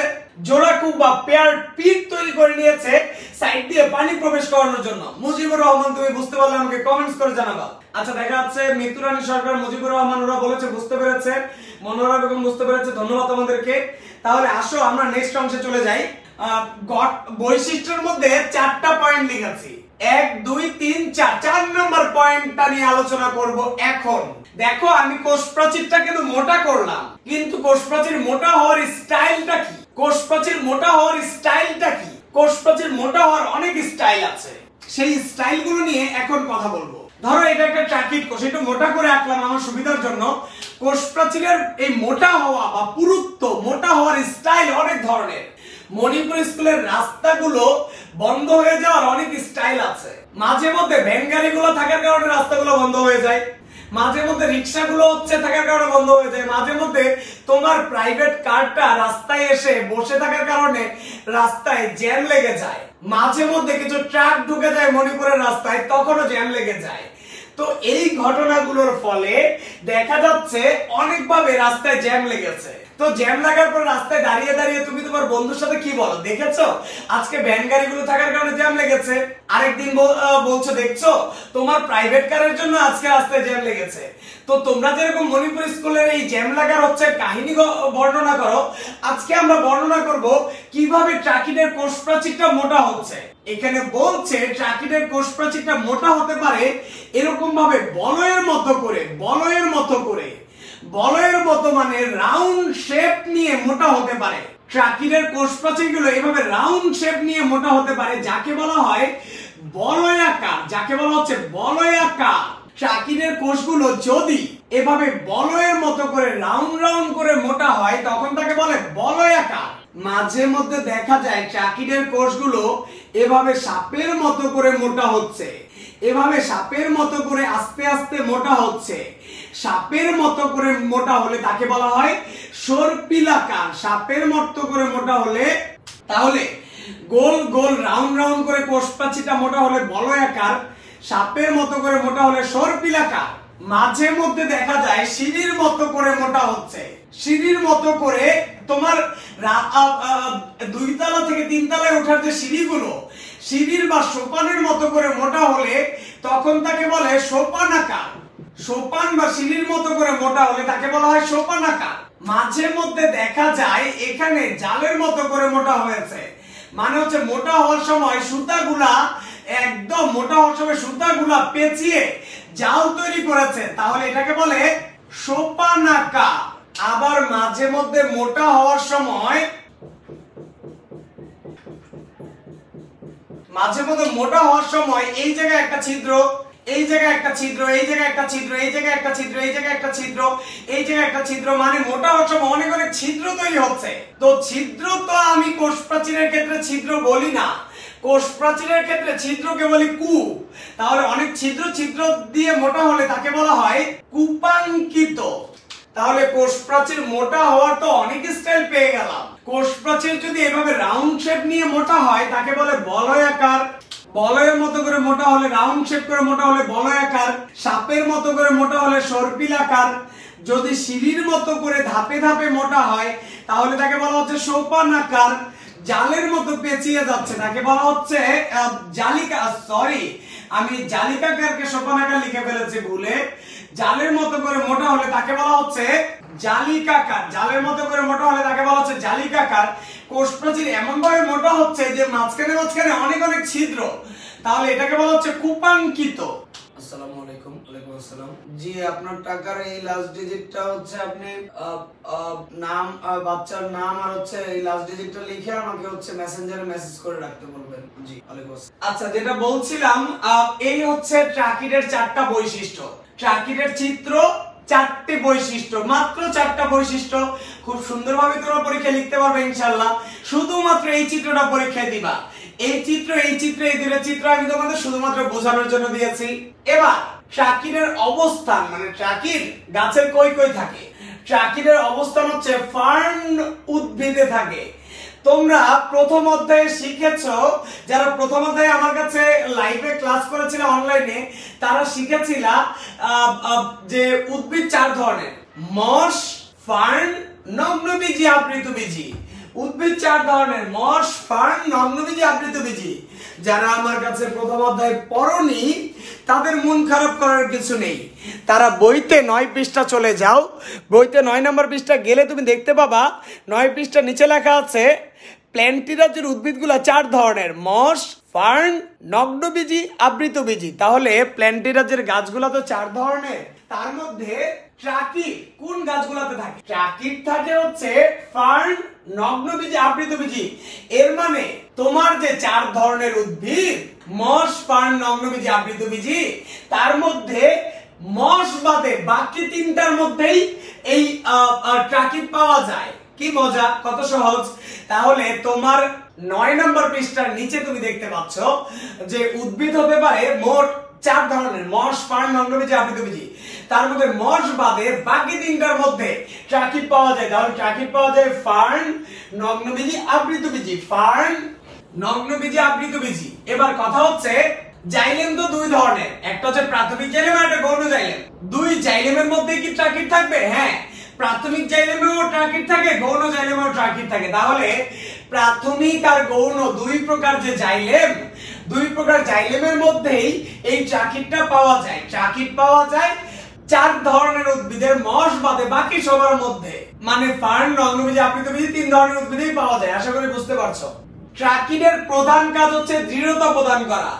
জোড়া কূপ বা পেয়ার পিট তৈরি করে নিয়েছে সাইড দিয়ে পানি প্রবেশ করানোর জন্য। মুজিবুর রহমান, তুমি বুঝতে পারলে আমাকে কমেন্টস করে জানাবা। আচ্ছা, দেখা যাচ্ছে মিতুরানী সরকার, মুজিবুর রহমান ওরা বলেছে বুঝতে পেরেছে, মনোয়ারা বেগম বুঝতে পেরেছে, ধন্যবাদ আমাদেরকে। তাহলে আসো আমরা নেক্সট অংশে চলে যাই। বৈশিষ্ট্যের মধ্যে 4টা পয়েন্ট লিখেছি, 1 2 3 4, 4 নম্বর পয়েন্টটা নিয়ে আলোচনা করব। এখন দেখো আমি কোষ প্রাচীরটা কিন্তু মোটা করলাম, কিন্তু কোষ প্রাচীর মোটা হওয়ার স্টাইলটা কি? কোষ প্রাচীর মোটা হওয়ার স্টাইলটা কি? কোষ প্রাচীর মোটা হওয়ার অনেক স্টাইল আছে, সেই স্টাইলগুলো নিয়ে এখন কথা বলবো। ধরো এটা একটা ট্রাকিড কোষ, একটু মোটা করে আঁকলাম আমার সুবিধার জন্য। কোষ প্রাচীরের এই মোটা হওয়া বা পুরুত্ব, মোটা হওয়ার স্টাইল অনেক ধরনের। মণিপুর স্কুলের রাস্তাগুলো বন্ধ হয়ে যাওয়ার অনেক স্টাইল আছে। মাঝে মধ্যে ভ্যান গাড়িগুলো থাকার কারণে রাস্তাগুলো বন্ধ হয়ে যায়, মাঝে মধ্যে রিক্সাগুলো হচ্ছে থাকার কারণে বন্ধ হয়ে যায়, মাঝে মধ্যে তোমার প্রাইভেট কারটা রাস্তায় এসে বসে থাকার কারণে রাস্তায় জ্যাম লেগে যায়, মাঝে মধ্যে কিছু ট্রাক ঢুকে যায় মণিপুরের রাস্তায়, তখনও জ্যাম লেগে যায়। তো এই ঘটনাগুলোর ফলে দেখা যাচ্ছে অনেকভাবে রাস্তায় জ্যাম লেগেছে। তো জ্যাম লাগার পর রাস্তায় দাঁড়িয়ে দাঁড়িয়ে তুমি তোমার বন্ধুর সাথে কি বলো, দেখেছো আজকে ভ্যান গাড়িগুলো থাকার কারণে জ্যাম লেগেছে, আরেকদিন বলছো দেখছো তোমার প্রাইভেট কারের জন্য আজকে রাস্তায় জ্যাম লেগেছে। তো তোমরা যেরকম মণিপুর স্কুলের এই জ্যাম লাগার হচ্ছে কাহিনী বর্ণনা করো, আজকে আমরা বর্ণনা করব কিভাবে ট্রাকিনের কোষ প্রাচীরটা মোটা হচ্ছে। এখানে বলছে ট্রাকিনের কোষ প্রাচীরটা মোটা হতে পারে এরকম ভাবে বলয়ের মতো মানে রাউন্ড শেপ নিয়ে মোটা হতে পারে। ট্রাকিনের কোষ প্রাচীরগুলো এভাবে রাউন্ড শেপ নিয়ে মোটা হতে পারে, যাকে বলা হয় বলয়াকার, যাকে বলা হচ্ছে বলয়াকার। ট্রাকিনের কোষগুলো যদি এভাবে বলয়ের মতো করে রাউন্ড রাউন্ড করে মোটা হয় তখন তাকে বলে বলয়াকার। মাঝে মধ্যে দেখা যায় ট্রাকিনের কোষগুলো এভাবে সাপের মতো করে মোটা হচ্ছে, এভাবে সাপের মতো করে আস্তে আস্তে মোটা হচ্ছে। সাপের মতো করে মোটা হলে তাকে বলা হয় সর্পিলাকার। সাপের মতো করে মোটা হলে, তাহলে গোল গোল রাউন্ড রাউন্ড করে কোষ প্রাচীরটা মোটা হলে বলয়াকার, সাপের মতো করে মোটা হলে সর্পিলাকার। মাঝে মধ্যে দেখা যায় সিঁড়ির মতো করে মোটা হচ্ছে, সিঁড়ির মতো করে তোমার 2 তলা থেকে 3 তলায় ওঠার যে সিঁড়িগুলো, সিঁড়ির বা সোপানের মতো করে মোটা হলে তখন তাকে বলে সোপানাকার। সোপান বা সিঁড়ির মতো করে মোটা হলে তাকে বলা হয় সোপানাকার। মাঝে মধ্যে দেখা যায় এখানে জালের মতো করে মোটা হয়েছে, মানে হচ্ছে মোটা হওয়ার সময় সুতাগুলা একদম মোটা হওয়ার সময় সুতাগুলা পেঁচিয়ে জাল তৈরি করেছে, তাহলে এটাকে বলে সোপানাকার। আবার মাঝে মধ্যে মোটা হওয়ার সময় এই জায়গায় একটা ছিদ্র, এই জায়গায় একটা ছিদ্র, এই জায়গায় একটা ছিদ্র, এই জায়গায় একটা ছিদ্র, এই জায়গায় একটা ছিদ্র, এই জায়গায় একটা ছিদ্র, মানে মোটা হওয়ার সময় অনেক অনেক ছিদ্র তৈরি হচ্ছে। তো ছিদ্র তো আমি কোষ প্রাচীরের ক্ষেত্রে ছিদ্র বলি না, কোষ প্রাচীরের ক্ষেত্রে ছিদ্রকে বলি কূপ। তাহলে অনেক ছিদ্র দিয়ে মোটা হলে তাকে বলা হয় কূপাঙ্কিত। তাহলে কোষ প্রাচীর মোটা হওয়ার তো অনেক স্টাইল পেয়ে গেলাম। কোষ প্রাচীর যদি এভাবে রাউন্ড শেপ নিয়ে মোটা হয় তাকে বলে বলয়াকার, বলয়ের মতো করে মোটা হলে রাউন্ড শেপ করে মোটা হলে বলয়াকার, সাপের মতো করে মোটা হলে সর্পিলাকার, যদি সিঁড়ির মতো করে ধাপে ধাপে মোটা হয় তাহলে তাকে বলা হচ্ছে সোপানাকার, জালের মতো পেঁচিয়ে যাচ্ছে তাকে বলা হচ্ছে জালিকা, সরি আমি জালিকাকারকে সোপানাকার লিখে ফেলেছি ভুলে। জালের মতো করে মোটা হলে তাকে বলা হচ্ছে জালিকাকার, জালের মতো করে মোটা হলে তাকে বলা হচ্ছে জালিকাকার। কোষ প্রাচীর এমন ভাবে মোটা হচ্ছে যে মাঝখানে মাঝখানে অনেক অনেক ছিদ্র, তাহলে এটাকে বলা হচ্ছে কূপাঙ্কিত। আসসালামু আলাইকুম। ওয়ালাইকুম আসসালাম। জি, আপনার টাকার এই লাস্ট ডিজিটটা হচ্ছে আপনি নাম, বাচ্চার নাম আর হচ্ছে এই লাস্ট ডিজিটটা লিখে আমাকে হচ্ছে মেসেঞ্জারে মেসেজ করে রাখতে বলবেন। জি, ওয়ালাইকুম আসসালাম। আচ্ছা, যেটা বলছিলাম এই হচ্ছে ট্রাকিডের 4টা বৈশিষ্ট্য। ট্রাকিডের চিত্র 4টি বৈশিষ্ট্য, মাত্র 4টা বৈশিষ্ট্য। খুব সুন্দরভাবে তোমরা পরীক্ষা লিখতে পারবে ইনশাআল্লাহ। শুধুমাত্র এই চিত্রটা পরীক্ষায় দিবা। এই চিত্র এই দুটো চিত্র আমি তোমাদের শুধুমাত্র বোঝানোর জন্য দিয়েছি। এবার ট্রাকিডের অবস্থান, মানে ট্রাকিড গাছের কই কই থাকে, ট্রাকিডের অবস্থান হচ্ছে ফার্ন উদ্ভিদে থাকে। তোমরা প্রথম অধ্যায়ে শিখেছো, যারা প্রথম অধ্যায়ে আমার কাছে লাইভে ক্লাস করেছিল অনলাইনে, তারা শিখেছিলা যে উদ্ভিদ 4 ধরনের: মস, ফার্ন, নগ্নবীজি, আবৃতবীজি। উদ্ভিদ 4 ধরনের: মস, ফার্ন, নগ্নবীজি, আবৃতবীজি। যারা আমার কাছে প্রথম অধ্যায় পড়নি তাদের মন খারাপ করার কিছু নেই, তারা বইতে 9 পৃষ্ঠা চলে যাও। বইতে 9 নম্বর পৃষ্ঠা গেলে তুমি দেখতে পাবা 9 পৃষ্ঠা নিচে লেখা আছে প্ল্যান্টিরাজের উদ্ভিদগুলা 4 ধরনের: মস, ফার্ন, নগ্নবীজি, আবৃতবীজি। তাহলে প্ল্যান্টিরাজের গাছগুলা তো 4 ধরনের, তার মধ্যে ট্রাকিড কোন গাছগুলাতে থাকে? ট্রাকিড থাকে হচ্ছে ফার্ন, নগ্নবীজি, আবৃতবীজি। এর মানে তোমার যে 4 ধরনের উদ্ভিদ মস, ফার্ন, নগ্নবীজি, আবৃতবীজি, তার মধ্যে মস বাদে বাকি 3টার মধ্যেই এই ট্রাকিড পাওয়া যায়। কি মজা, কত সহজ। তাহলে তোমার 9 নম্বর পৃষ্ঠার নিচে তুমি দেখতে পাচ্ছ যে উদ্ভিদ হতে পারে মোট 4 ধরনের, মশ, ফার্ন, নগ্নবীজি, আবৃতবীজি। তার মধ্যে মশ বাদে বাকি 3টার মধ্যে ট্রাকিড পাওয়া যায়। তাহলে ট্রাকিড পাওয়া যায় ফার্ন, নগ্নবীজি, আবৃতবীজি। ফার্ন, নগ্নবীজি, আবৃতবীজি। এবার কথা হচ্ছে জাইলেম তো 2 ধরনের, একটা হচ্ছে প্রাথমিক জাইলেম আর একটা গৌণ জাইলেম। 2 জাইলেমের মধ্যে কি ট্রাকিড থাকবে? হ্যাঁ, প্রাথমিক জাইলেমেও ট্রাকিড থাকে, গৌণ জাইলেমেও ট্রাকিড থাকে। তাহলে প্রাথমিক আর গৌণ 2 প্রকার যে জাইলেম, 2 প্রকার জাইলেমের মধ্যেই এই ট্রাকিডটা পাওয়া যায়। ট্রাকিড পাওয়া যায় 4 ধরনের উদ্ভিদের মশ বাদে বাকি সবার মধ্যে, মানে ফার্ন, নগ্নবীজি, আবৃতবীজি 3 ধরনের উদ্ভিদেই পাওয়া যায়। আশা করি বুঝতে পারছো। ট্রাকিডের প্রধান কাজ হচ্ছে দৃঢ়তা প্রদান করা।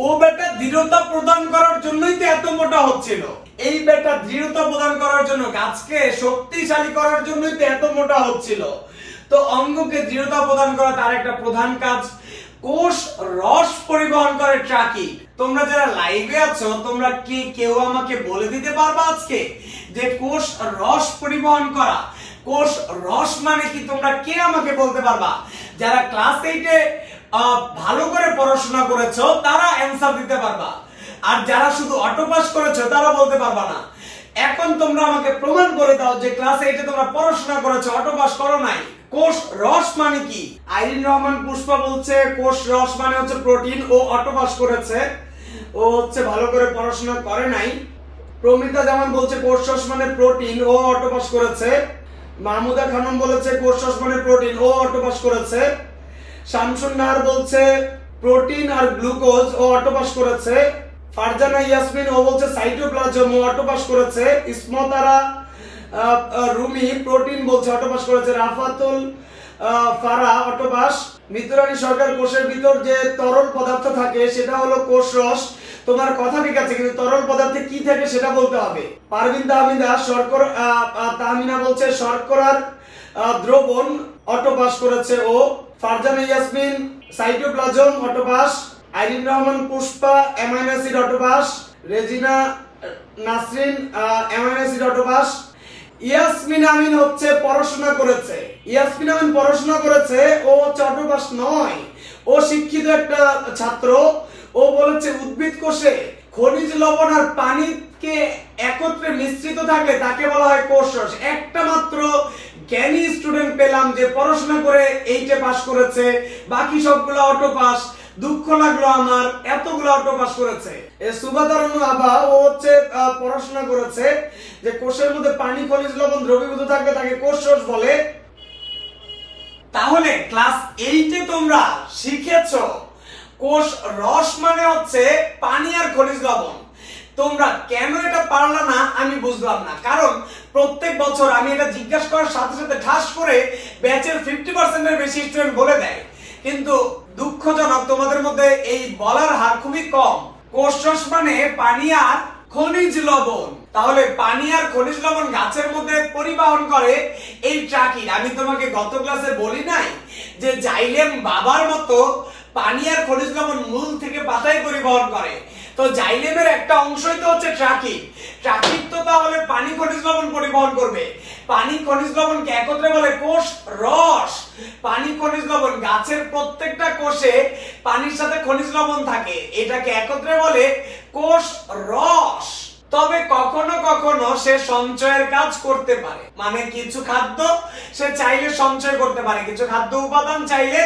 ও বেটা দৃঢ়তা প্রদান করার জন্যই তো এত মোটা হচ্ছিল। এই বেটা দৃঢ়তা প্রদান করার জন্য, গাছকে শক্তিশালী করার জন্যই তো এত মোটা হচ্ছিল। তো অঙ্গকে দৃঢ়তা প্রদান করা তার একটা প্রধান কাজ। কোষ রস পরিবহন করে ট্রাকিড। তোমরা যারা লাইভে আছো, তোমরা কি কেউ আমাকে বলে দিতে পারবা আজকে যে কোষ রস পরিবহন করা, কোষ রস মানে কি? তোমরা কে আমাকে বলতে পারবা? যারা ক্লাস 8-এ ভালো করে পড়াশোনা করেছো তারা অ্যানসার দিতে পারবা, আর যারা শুধু অটো পাস করেছো তারা বলতে পারবা না। এখন তোমরা আমাকে প্রমাণ করে দাও যে ক্লাস 8-এ তোমরা পড়াশোনা করেছো, অটো পাস করো নাই। কোষ রস মানে কি? আইরিন রহমান পুষ্পা বলছে কোষ রস মানে হচ্ছে প্রোটিন। ও অটো পাস করেছে, ও হচ্ছে ভালো করে পড়াশোনা করে নাই। প্রমিতা জামান বলছে কোষ রস মানে প্রোটিন, ও অটো পাস করেছে। মাহমুদা খানম বলেছে কোষ রস মানে প্রোটিন, ও অটো পাস করেছে। শামসুন নাহার বলছে প্রোটিন আর গ্লুকোজ, ও অটো পাস করেছে। ফারজানা ইয়াসমিন ও বলছে সাইটোপ্লাজম, ও অটো পাস করেছে। ইসমতারা রুমি প্রোটিন বলছে, অটো পাস করেছে। রাফাতুল ফারা অটো পাস। মিতুরানী সরকার কোষের ভিতর যে তরল পদার্থ থাকে সেটা হলো কোষ রস। তোমার কথা ঠিক আছে, কিন্তু তরল পদার্থে কি থাকে সেটা বলতে হবে। পারভিন তাহমিনা শর্করা, তাহমিনা বলছে শর্করার দ্রবণ, অটো পাস করেছে ও। Farzana Yasmin cytoplasm, auto pass. Irin Rahman Pushpa amino acid, auto pass. Rezina Nasrin amino acid, auto pass. Yasmin Amin হচ্ছে পড়াশোনা করেছে, ইয়াসমিন আমিন পড়াশোনা করেছে, ও অটো পাস নয়। ও শিক্ষিত একটা ছাত্র। ও বলেছে উদ্ভিদ কোষে খনিজ লবণ আর পানিকে একত্রে মিশ্রিত থাকলে তাকে বলা হয় কোষ রস। একটা মাত্র জ্ঞানী স্টুডেন্ট পেলাম যে পড়াশোনা করে 8-এ পাস করেছে, বাকি সবগুলো অটো পাস। দুঃখ লাগলো আমার, এতগুলো অটো পাস করেছে। সুবাদারনু আভা ও হচ্ছে পড়াশোনা করেছে যে কোষের মধ্যে পানি, খনিজ লবণ দ্রবীভূত থাকলে তাকে কোষ রস বলে। তাহলে ক্লাস 8-এ তোমরা শিখেছো কোষ রস মানে হচ্ছে পানি আর খনিজ লবণ। তোমরা কেন এটা পারলা না আমি বুঝলাম না, কারণ প্রত্যেক বছর আমি এটা জিজ্ঞাসা করার সাথে সাথে ঠাস করে ব্যাচের 50% এর বেশি স্টুডেন্ট বলে দেয়, কিন্তু দুঃখজনক তোমাদের মধ্যে এই বলার হার খুবই কম। কোষ রস মানে পানি আর খনিজ লবণ। তাহলে পানি আর খনিজ লবণ গাছের মধ্যে পরিবহন করে এই ট্রাকিড। আমি তোমাকে গত ক্লাসে বলি নাই যে জাইলেম বাবার মতো পানি আর খনিজ লবণ মূল থেকে পাতায় পরিবহন করে? তো জাইলেমের একটা অংশই তো হচ্ছে ট্রাকিড। ট্রাকিড তো তাহলে পানি খনিজ লবণ পরিবহন করবে। পানি খনিজ লবণকে একত্রে বলে কোষ রস। পানি খনিজ লবণ, গাছের প্রত্যেকটা কোষে পানির সাথে খনিজ লবণ থাকে, এটাকে একত্রে বলে কোষ রস। তবে কখনো কখনো সে সঞ্চয়ের কাজ করতে পারে, মানে কিছু খাদ্য সে চাইলে সঞ্চয় করতে পারে, কিছু খাদ্য উপাদান চাইলে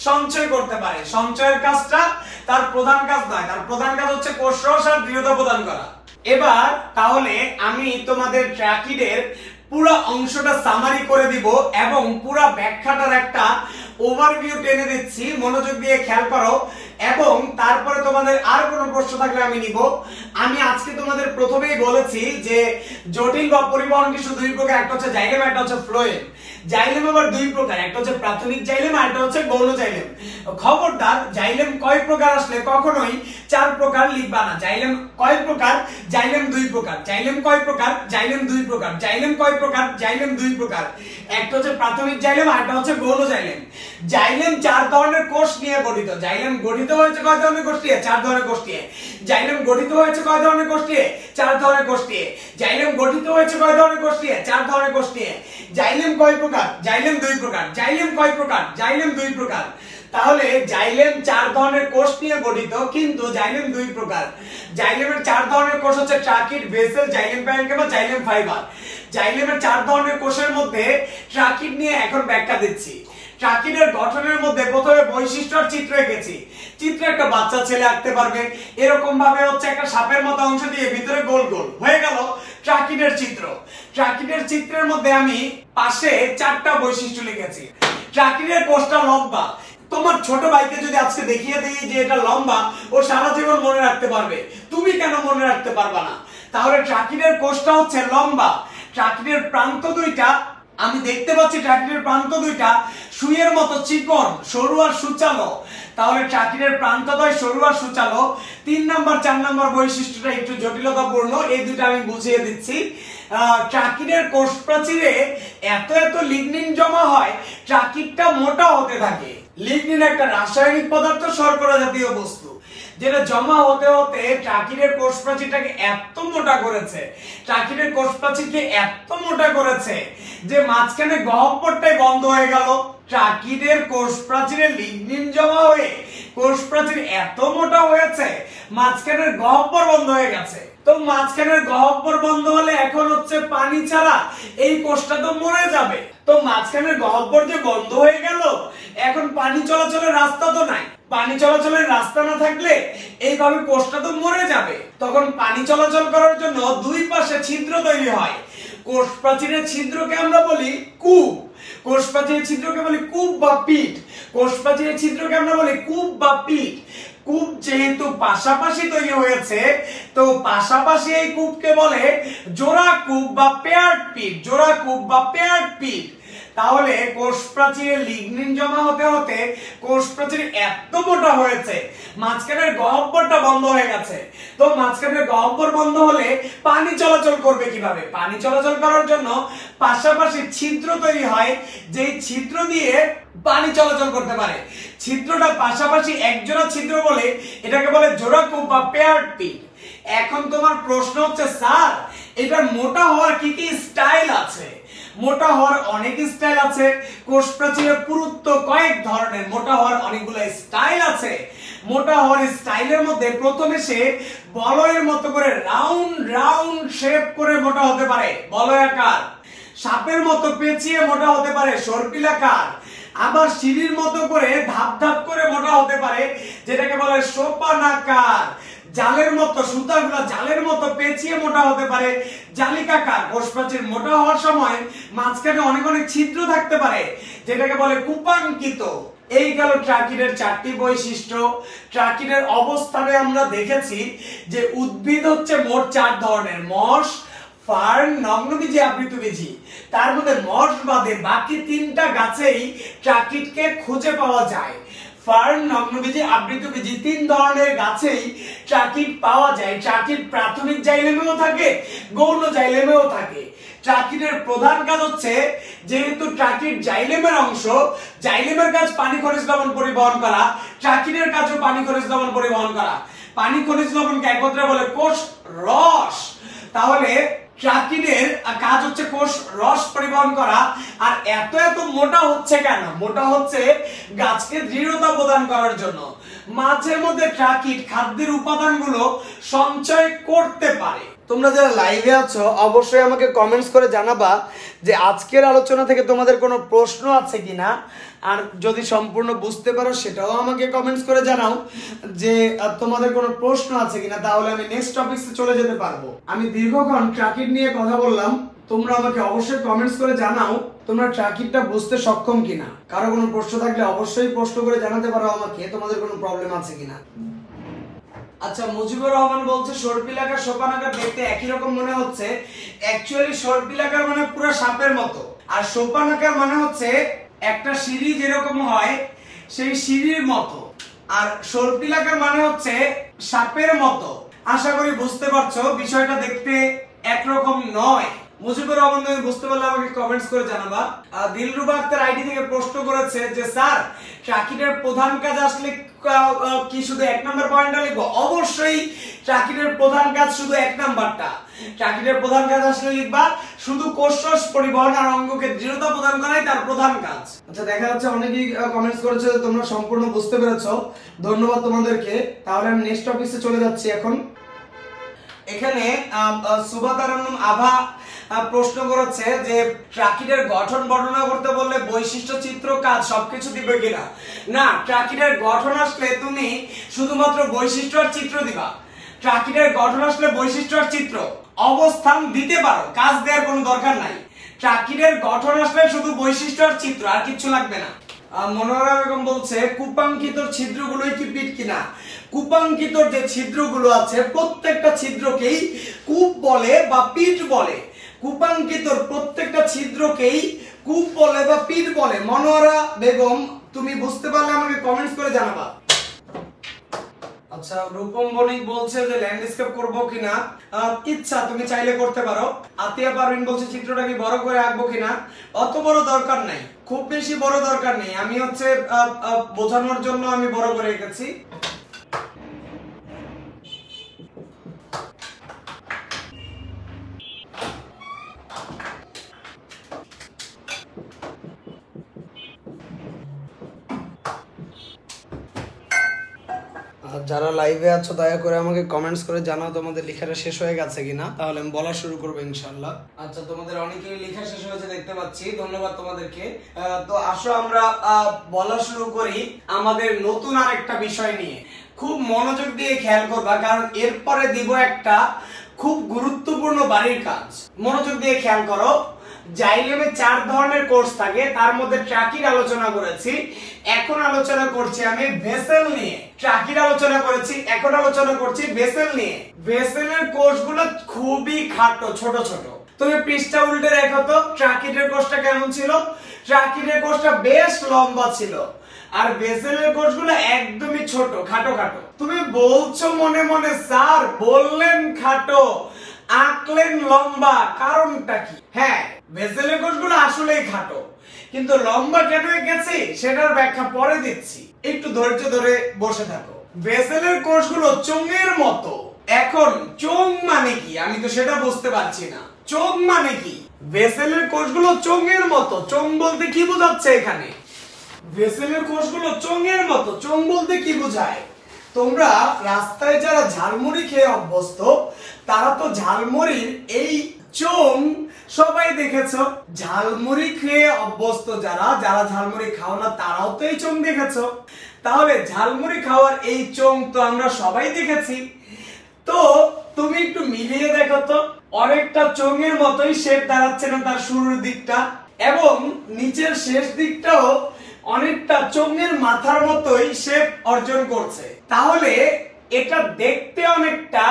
সঞ্চয় করতে পারে। সঞ্চয়ের কাজটা তার প্রধান কাজ নয়, তার প্রধান কাজ হচ্ছে কোষ রস আর দৃঢ়তা প্রদান করা। এবার তাহলে আমি তোমাদের ট্রাকিডের পুরো অংশটা সামারি করে দিব এবং পুরো ব্যাখ্যাটার একটা ওভারভিউ টেনে দিচ্ছি, মনোযোগ দিয়ে খেয়াল করো। এবং তারপরে তোমাদের আর কোনো প্রশ্ন থাকলে আমি নিব। আমি আজকে তোমাদের প্রথমেই বলেছি যে জটিল বা পরিবহন টিস্যু 2 প্রকার, একটা হচ্ছে জাইলেম, একটা হচ্ছে ফ্লোয়েম। জাইলেম আবার 2 প্রকার, একটা হচ্ছে প্রাথমিক জাইলেম আর একটা হচ্ছে গৌণ জাইলেম। খবরদার জাইলেম কয় প্রকার আসলে কখনোই 4 প্রকার লিখবা না। জাইলেম কয় প্রকার? জাইলেম 2 প্রকার। জাইলেম কয় প্রকার? জাইলেম 2 প্রকার। জাইলেম কয় প্রকার? জাইলেম 2 প্রকার। একটা হচ্ছে প্রাথমিক জাইলেম আর একটা হচ্ছে গৌণ জাইলেম। জাইলেম 4 ধরনের কোষ নিয়ে গঠিত। জাইলেম গঠিত হয়েছে কয় ধরনের কোষ নিয়ে? 4 ধরনের কোষ নিয়ে। জাইলেম গঠিত হয়েছে কয় ধরনের কোষ নিয়ে? 4 ধরনের কোষ নিয়ে। জাইলেম গঠিত হয়েছে কয় ধরনের কোষ নিয়ে? 4 ধরনের কোষ নিয়ে। জাইলেম কয় প্রকার? প্রকার? জাইলেম দুই প্রকার। জাইলেম কয় প্রকার? জাইলেম দুই প্রকার। তাহলে জাইলেম 4 ধরনের কোষ নিয়ে গঠিত, কিন্তু জাইলেম দুই প্রকার। জাইলেমের 4 ধরনের কোষ হচ্ছে tracheid, vessel, xylem parenchyma, xylem fibre. জাইলেমের 4 ধরনের কোষের মধ্যে ট্রাকিড নিয়ে এখন ব্যাখ্যা দিচ্ছি। ট্রাকিডের গঠনের মধ্যে প্রথমে বৈশিষ্ট্য আর চিত্র এঁকেছি। চিত্র একটা বাচ্চা ছেলে আঁকতে পারবে, এরকম ভাবে হচ্ছে একটা সাপের মতো অংশ দিয়ে ভিতরে গোল গোল হয়ে গেল ট্রাকিডের চিত্র। ট্রাকিডের চিত্রের মধ্যে আমি পাশে 4টা বৈশিষ্ট্য লিখেছি। ট্রাকিডের কোষটা লম্বা। তোমার ছোট ভাইকে যদি আজকে দেখিয়ে দিই যে এটা লম্বা, ও সারা জীবন মনে রাখতে পারবে, তুমি কেন মনে রাখতে পারবা না? তাহলে ট্রাকিডের কোষটা হচ্ছে লম্বা। ট্রাকিডের প্রান্ত দুইটা, আমি দেখতে পাচ্ছি ট্রাকিডের প্রান্ত দুইটা সুইয়ের মতো চিকন, সরু আর সুচালো। তাহলে ট্রাকিডের প্রান্তদ্বয় সরু আর সুচালো। 3 নাম্বার 4 নাম্বার বৈশিষ্ট্যটা একটু জটিলতাপূর্ণ, এই দুটো আমি বুঝিয়ে দিচ্ছি। ট্রাকিডের কোষ প্রাচীরে এত এত লিগনিন জমা হয়, ট্রাকিডটা মোটা হতে থাকে। লিগনিন একটা রাসায়নিক পদার্থ, শর্করা জাতীয় বস্তু, যেটা জমা হতে হতে ট্রাকিডের কোষ প্রাচীরটাকে এত মোটা করেছে, ট্রাকিডের কোষ প্রাচীরকে এত মোটা করেছে যে মাঝখানে গহ্বরটাই বন্ধ হয়ে গেল। ট্রাকিডের কোষ প্রাচীরে লিগনিন জমা হয়ে কোষ প্রাচীর এত মোটা হয়েছে, মাঝখানের গহ্বর বন্ধ হয়ে গেছে। তো মাঝখানের গহ্বর বন্ধ হলে এখন হচ্ছে পানি ছাড়া এই কোষটা তো মরে যাবে। তো মাঝখানের গহ্বর যে বন্ধ হয়ে গেল, এখন পানি চলাচলের রাস্তা তো নাই। পানি চলাচলের রাস্তা না থাকলে এইভাবে কোষটা তো মরে যাবে। তখন পানি চলাচল করার জন্য দুই পাশে ছিদ্র তৈরি হয়। কোষ প্রাচীরের ছিদ্রকে আমরা বলি কূপ। কোষ প্রাচীরের ছিদ্রকে বলি কূপ বা পিট। কোষ প্রাচীরের ছিদ্রকে আমরা বলি কূপ বা পিট। কূপ যেহেতু পাশাপাশি তৈরি হয়েছে, তো পাশাপাশি এই কূপকে বলে জোড়া কূপ বা পেয়ার্ড পিট। জোড়া কূপ বা পেয়ার্ড পিট। তাহলে কোষ প্রাচীরে লিগনিন জমা হতে হতে কোষ প্রাচীর এত মোটা হয়েছে, মাঝখানের গহ্বরটা বন্ধ হয়ে গেছে। তো মাঝখানের গহ্বর বন্ধ হলে পানি চলাচল করবে কিভাবে? পানি চলাচল করার জন্য পাশাপাশি ছিদ্র তৈরি হয়, যেই ছিদ্র দিয়ে পানি চলাচল করতে পারে। ছিদ্রটা পাশাপাশি একজোড়া ছিদ্র বলে এটাকে বলে জোড়া কূপ বা পেয়ার্ড পিট। এখন তোমার প্রশ্ন হচ্ছে, স্যার এটা মোটা হওয়ার কি কি স্টাইল আছে? মোটা হওয়ার অনেক স্টাইল আছে। কোষ প্রাচীরের পুরুত্ব কয়েক ধরনের, মোটা হওয়ার অনেকগুলো স্টাইল আছে। মোটা হওয়ার স্টাইলের মধ্যে প্রথমে সে বলয়ের মতো করে রাউন্ড রাউন্ড শেপ করে মোটা হতে পারে, বলয়াকার। সাপের মতো পেঁচিয়ে মোটা হতে পারে, সর্পিলাকার। আবার সিঁড়ির মতো করে ধাপ ধাপ করে মোটা হতে পারে, যেটাকে বলে সোপানাকার। জালের মতো, সুতাগুলো জালের মতো পেঁচিয়ে মোটা হতে পারে, জালিকাকার। কোষ প্রাচীর মোটা হওয়ার সময় মাঝখানে অনেক অনেক ছিদ্র থাকতে পারে, যেটাকে বলে কূপাঙ্কিত। এই গেল ট্রাকিডের 4টি বৈশিষ্ট্য। ট্রাকিডের অবস্থানে আমরা দেখেছি যে উদ্ভিদ হচ্ছে মোট 4 ধরনের: মস, ফার্ন, নগ্নবীজি, আবৃতবীজি। তার মধ্যে মস বাদে বাকি 3টা গাছেই ট্রাকিডকে খুঁজে পাওয়া যায়। ফার্ন, নগ্নবীজি, আবৃতবীজি 3 ধরনের গাছেই ট্রাকিড পাওয়া যায়। ট্রাকিড প্রাথমিক জাইলেমেও থাকে, গৌণ জাইলেমেও থাকে। ট্রাকিডের প্রধান কাজ হচ্ছে, যেহেতু ট্রাকিড জাইলেমের অংশ, জাইলেমের কাজ পানি খনিজ লবণ পরিবহন করা, ট্রাকিডের কাজও পানি খনিজ লবণ পরিবহন করা। পানি খনিজ লবণকে একত্রে বলে কোষ রস। তাহলে ট্রাকিডের কাজ হচ্ছে কোষ রস পরিবহন করা। আর এত এত মোটা হচ্ছে কেন? মোটা হচ্ছে গাছকে দৃঢ়তা প্রদান করার জন্য। মাঝে মধ্যে ট্রাকিড খাদ্যের উপাদানগুলো সঞ্চয় করতে পারে। তোমরা যারা লাইভে আছো অবশ্যই আমাকে কমেন্টস করে জানাবা যে আজকের আলোচনা থেকে তোমাদের কোনো প্রশ্ন আছে কিনা, আর যদি সম্পূর্ণ বুঝতে পারো সেটাও আমাকে কমেন্টস করে জানাও যে তোমাদের কোনো প্রশ্ন আছে কিনা, তাহলে আমি নেক্সট টপিকে চলে যেতে পারবো। আমি দীর্ঘক্ষণ ট্রাকিড নিয়ে কথা বললাম, তোমরা আমাকে অবশ্যই কমেন্টস করে জানাও তোমরা ট্রাকিডটা বুঝতে সক্ষম কিনা। কারো কোনো প্রশ্ন থাকলে অবশ্যই প্রশ্ন করে জানাতে পারো আমাকে তোমাদের কোনো প্রবলেম আছে কিনা। আচ্ছা, মুজিবুর রহমান বলছে সর্পিলাকার, সোপানাকার দেখতে একই রকম মনে হচ্ছে। অ্যাকচুয়ালি সর্পিলাকার মানে পুরো সাপের মতো, আর সোপানাকার মানে হচ্ছে একটা সিঁড়ি যেরকম হয় সেই সিঁড়ির মতো, আর সর্পিলাকার মানে হচ্ছে সাপের মতো। আশা করি বুঝতে পারছো বিষয়টা দেখতে একরকম নয়। মুজিবুর রহমান, তুমি বুঝতে পারলে আমাকে কমেন্টস করে জানাবা। দিলরুবা আক্তার আইডি থেকে প্রশ্ন করেছে যে স্যার ট্রাকিটের প্রধান কাজ আসলে কি শুধু 1 নম্বর পয়েন্টটা লিখবো? অবশ্যই ট্রাকিটের প্রধান কাজ শুধু 1 নাম্বারটা। ট্রাকিটের প্রধান কাজ আসলে লিখবা শুধু কোষরস পরিবহন আর অঙ্গকে দৃঢ়তা প্রদান করাই তার প্রধান কাজ। আচ্ছা, দেখা যাচ্ছে অনেকেই কমেন্টস করেছে তোমরা সম্পূর্ণ বুঝতে পেরেছো, ধন্যবাদ তোমাদেরকে। তাহলে আমি নেক্সট টপিকে চলে যাচ্ছি এখন। এখানে সুবাতারান্নম আভা প্রশ্ন করেছে যে ট্রাকিটের গঠন বর্ণনা করতে বললে বৈশিষ্ট্য, চিত্র, কাজ সবকিছু দিবে কিনা? না, ট্রাকিটের গঠন আসলে তুমি শুধুমাত্র বৈশিষ্ট্য আর চিত্র দিবা। ট্রাকিটের গঠন আসলে বৈশিষ্ট্য আর চিত্র, অবস্থান দিতে পারো, কাজ দেওয়ার কোনো দরকার নাই। ট্রাকিটের গঠন আসলে শুধু বৈশিষ্ট্য আর চিত্র, আর কিছু লাগবে না। মনোহরা বেগম বলছে কুপাঙ্কিত ছিদ্রগুলোই কি পিট কিনা? কুপাঙ্কিত যে ছিদ্রগুলো আছে প্রত্যেকটা ছিদ্রকেই কূপ বলে বা পিট বলে। কুপাঙ্কিত প্রত্যেকটা ছিদ্রকেই কূপ বলে বা পিট বলে। মনোহরা বেগম, তুমি বুঝতে পারলে আমাকে কমেন্টস করে জানাবা। আচ্ছা, রূপম বণিক বলছে যে ল্যান্ডস্কেপ করব কিনা, ইচ্ছা তুমি চাইলে করতে পারো। আতিয়া পারভিন বলছে চিত্রটা কি বড় করে আঁকবো কিনা? অত বড় দরকার নাই, খুব বেশি বড় দরকার নেই। আমি হচ্ছে বোঝানোর জন্য আমি বড় করে এঁকেছি। যারা লাইভে আছো দয়া করে আমাকে কমেন্টস করে জানাও তোমাদের লেখাটা শেষ হয়ে গেছে কিনা, তাহলে আমি বলা শুরু করবো ইনশাআল্লাহ। আচ্ছা, তোমাদের অনেকেই লেখা শেষ হয়েছে দেখতে পাচ্ছি, ধন্যবাদ তোমাদেরকে। তো আসো আমরা বলা শুরু করি আমাদের নতুন আরেকটা বিষয় নিয়ে। খুব মনোযোগ দিয়ে খেয়াল করবা, কারণ এরপরে দিব একটা খুব গুরুত্বপূর্ণ বাড়ির কাজ। মনোযোগ দিয়ে খেয়াল করো। জাইলেমে 4 ধরনের কোর্স থাকে, তার মধ্যে ট্রাকির আলোচনা করেছি, এখন আলোচনা করছি আমি ভেসেল নিয়ে। ট্রাকির আলোচনা করেছি, এখন আলোচনা করছি ভেসেল নিয়ে। ভেসেলের কোর্সগুলো খুবই খাটো, ছোট ছোট। তুমি পৃষ্ঠা উল্টে দেখো তো ট্রাকিটের কোর্সটা কেমন ছিল। ট্রাকিটের কোর্সটা বেশ লম্বা ছিল, আর ভেসেলের কোর্সগুলো একদমই ছোট, খাটো খাটো। তুমি বলছো মনে মনে স্যার বললেন খাটো আঁকলেন লম্বা, কারণটা কি? হ্যাঁ, ভেসেলের কোষগুলো আসলেই খাটো, কিন্তু লম্বা কেন গেছে সেটার ব্যাখ্যা পরে দিচ্ছি, একটু ধৈর্য ধরে বসে থাকো। ভেসেলের কোষগুলো চোঙের মতো। এখন চোঙ মানে কি আমি তো সেটা বুঝতে পারছি না। চোঙ মানে কি? ভেসেলের কোষগুলো চোঙের মতো। চোঙ বলতে কি বোঝাচ্ছে এখানে? ভেসেলের কোষগুলো চোঙের মতো, চোঙ বলতে কি বোঝায়? তোমরা রাস্তায় যারা ঝালমুড়ি খেয়ে অভ্যস্ত, তারা তো ঝালমুড়ির এই চোঙ সবাই দেখেছো। ঝালমুড়ি খেয়ে অভ্যস্ত যারা যারা ঝালমুড়ি খাও না, তারাও তো এই চোঙ দেখেছো। তাহলে ঝালমুড়ি খাওয়ার এই চোঙ তো আমরা সবাই দেখেছি। তো তুমি একটু মিলিয়ে দেখো তো, অনেকটা চোঙের মতোই শেপ দাঁড়াচ্ছে না তার শুরুর দিকটা, এবং নিচের শেষ দিকটাও অনেকটা চোঙের মাথার মতোই শেপ অর্জন করছে। তাহলে এটা দেখতে অনেকটা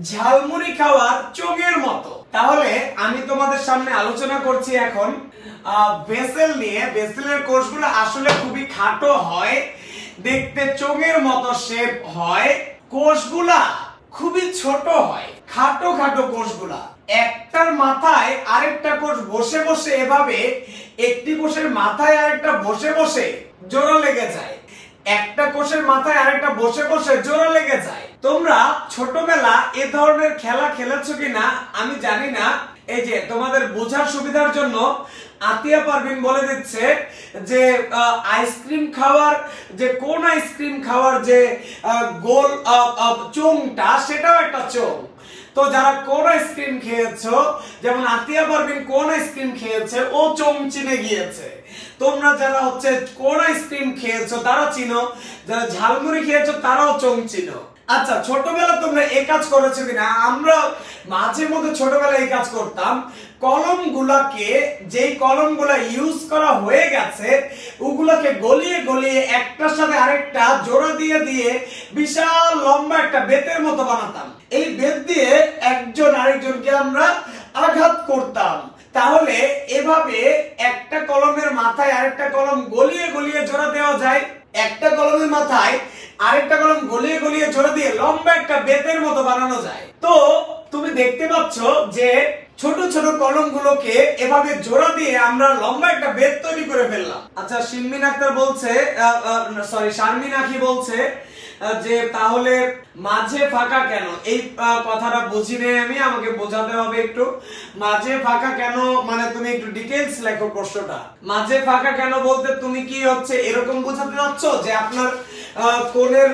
ঝালমুড়ি খাওয়ার চোঙের মতো। তাহলে আমি তোমাদের সামনে আলোচনা করছি এখন ভেসেল নিয়ে। ভেসেলের কোষগুলো আসলে খুবই খাটো হয়, দেখতে চোঙের মতো শেপ হয়। কোষগুলা খুবই ছোট হয়, খাটো খাটো কোষগুলা। একটার মাথায় আরেকটা কোষ বসে বসে, এভাবে একটি কোষের মাথায় আরেকটা বসে বসে জোড়া লেগে যায়। একটা কোষের মাথায় আরেকটা বসে বসে জোড়া লেগে যায়। তোমরা ছোটবেলা এ ধরনের খেলা খেলেছো কিনা আমি জানি না। এই যে তোমাদের বোঝার সুবিধার জন্য আতিয়া পারভিন বলে দিচ্ছে যে আইসক্রিম খাওয়ার যে কোন আইসক্রিম খাওয়ার যে গোল চোঙটা, সেটাও একটা চোঙ। তো যারা কোন আইসক্রিম খেয়েছো, যেমন আতিয়া পারভিন কোন আইসক্রিম খেয়েছে, ও চোঙ চিনে গিয়েছে। তোমরা যারা হচ্ছে কোন আইসক্রিম খেয়েছো তারা চিনো, যারা ঝালমুড়ি খেয়েছো তারাও চোঙ চিনো। আচ্ছা, ছোটবেলা তোমরা এই কাজ করেছো কিনা? আমরা মাঝে মধ্যে ছোটবেলায় এই কাজ করতাম। কলমগুলাকে, যেই কলমগুলা ইউজ করা হয়ে গেছে, ওগুলাকে গলিয়ে গলিয়ে একটার সাথে আরেকটা জোড়া দিয়ে দিয়ে বিশাল লম্বা একটা বেতের মতো বানাতাম। এই বেত দিয়ে একজন আরেকজনকে আমরা আঘাত করতাম। তাহলে এভাবে একটা কলমের মাথায় আরেকটা কলম গলিয়ে গলিয়ে জোড়া দেওয়া যায়। একটা কলমের মাথায় আরেকটা কলম গলিয়ে গলিয়ে জোড়া দিয়ে লম্বা একটা বেতের মতো বানানো যায়। তো তুমি দেখতে পাচ্ছ যে ছোট ছোট কলমগুলোকে এভাবে জোড়া দিয়ে আমরা লম্বা একটা বেদ তৈরি করে ফেললাম। আচ্ছা, শিনমিন আক্তার বলছে, শারমিন আখি বলছে যে তাহলে মাঝে ফাঁকা কেন? এই কথাটা বুঝি নেই আমি, আমাকে বোঝাতে হবে একটু। মাঝে ফাঁকা কেন মানে তুমি একটু ডিটেইলস লেখো প্রশ্নটা। মাঝে ফাঁকা কেন বলতে তুমি কি হচ্ছে এরকম বোঝাতে চাচ্ছ যে আপনার কোণের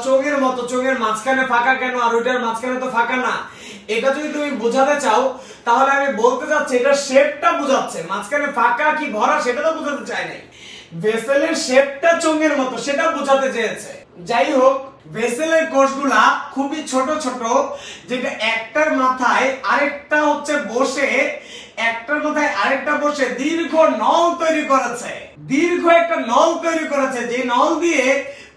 চোঙের মতো চোঙের মাঝখানে ফাঁকা কেন আর ওইটার মাঝখানে তো ফাঁকা না, এটা যদি তুমি বোঝাতে চাও তাহলে আমি বলতে চাচ্ছি এটা শেপটা বোঝাচ্ছে, মাঝখানে ফাঁকা কি ভরা সেটা তো বোঝাতে চাই নাই। ভেসেলের শেপটা চোঙের মতো সেটা বোঝাতে চেয়েছে। যাই হোক, ভেসেলের কোষগুলা খুবই ছোট ছোট, যেটা একটার মাথায় আরেকটা হচ্ছে বসে, একটার মাথায় আরেকটা বসে দীর্ঘ নল তৈরি করেছে, দীর্ঘ একটা নল তৈরি করেছে, যে নল দিয়ে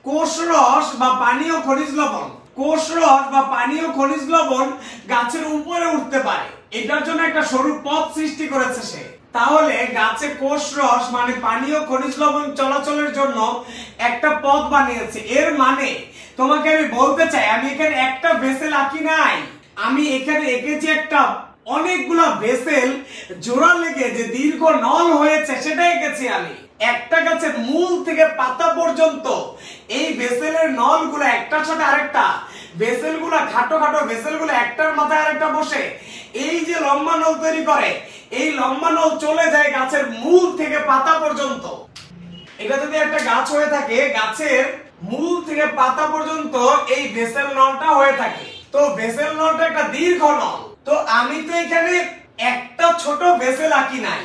কোষরস বা পানীয় খনিজ লবণ, কোষরস বা পানীয় খনিজ লবণ গাছের উপরে উঠতে পারে। এটার জন্য একটা সরু পথ সৃষ্টি করেছে সে। তাহলে গাছে কোষরস মানে পানীয় খনিজ লবণ চলাচলের জন্য একটা পথ বানিয়েছে। এর মানে তোমাকে আমি বলতে চাই আমি এখানে একটা ভেসেল আঁকি নাই, আমি এখানে এঁকেছি একটা অনেকগুলা ভেসেল জোড়া লেগে যে দীর্ঘ নল হয়েছে সেটা এঁকেছি আমি। একটা গাছের মূল থেকে পাতা পর্যন্ত এই ভেসেলের নলগুলো একটার সাথে আরেকটা, ভেসেলগুলো খাটো খাটো ভেসেলগুলো একটার মাথায় আরেকটা বসে এই যে লম্বা নল তৈরি করে, এই লম্বা নল চলে যায় গাছের মূল থেকে পাতা পর্যন্ত। এটা যদি একটা গাছ হয়ে থাকে, গাছের মূল থেকে পাতা পর্যন্ত এই ভেসেল নলটা হয়ে থাকে, তো ভেসেল নলটা একটা দীর্ঘ নল। তো আমি তো এখানে একটা ছোট ভেসেল আঁকি নাই,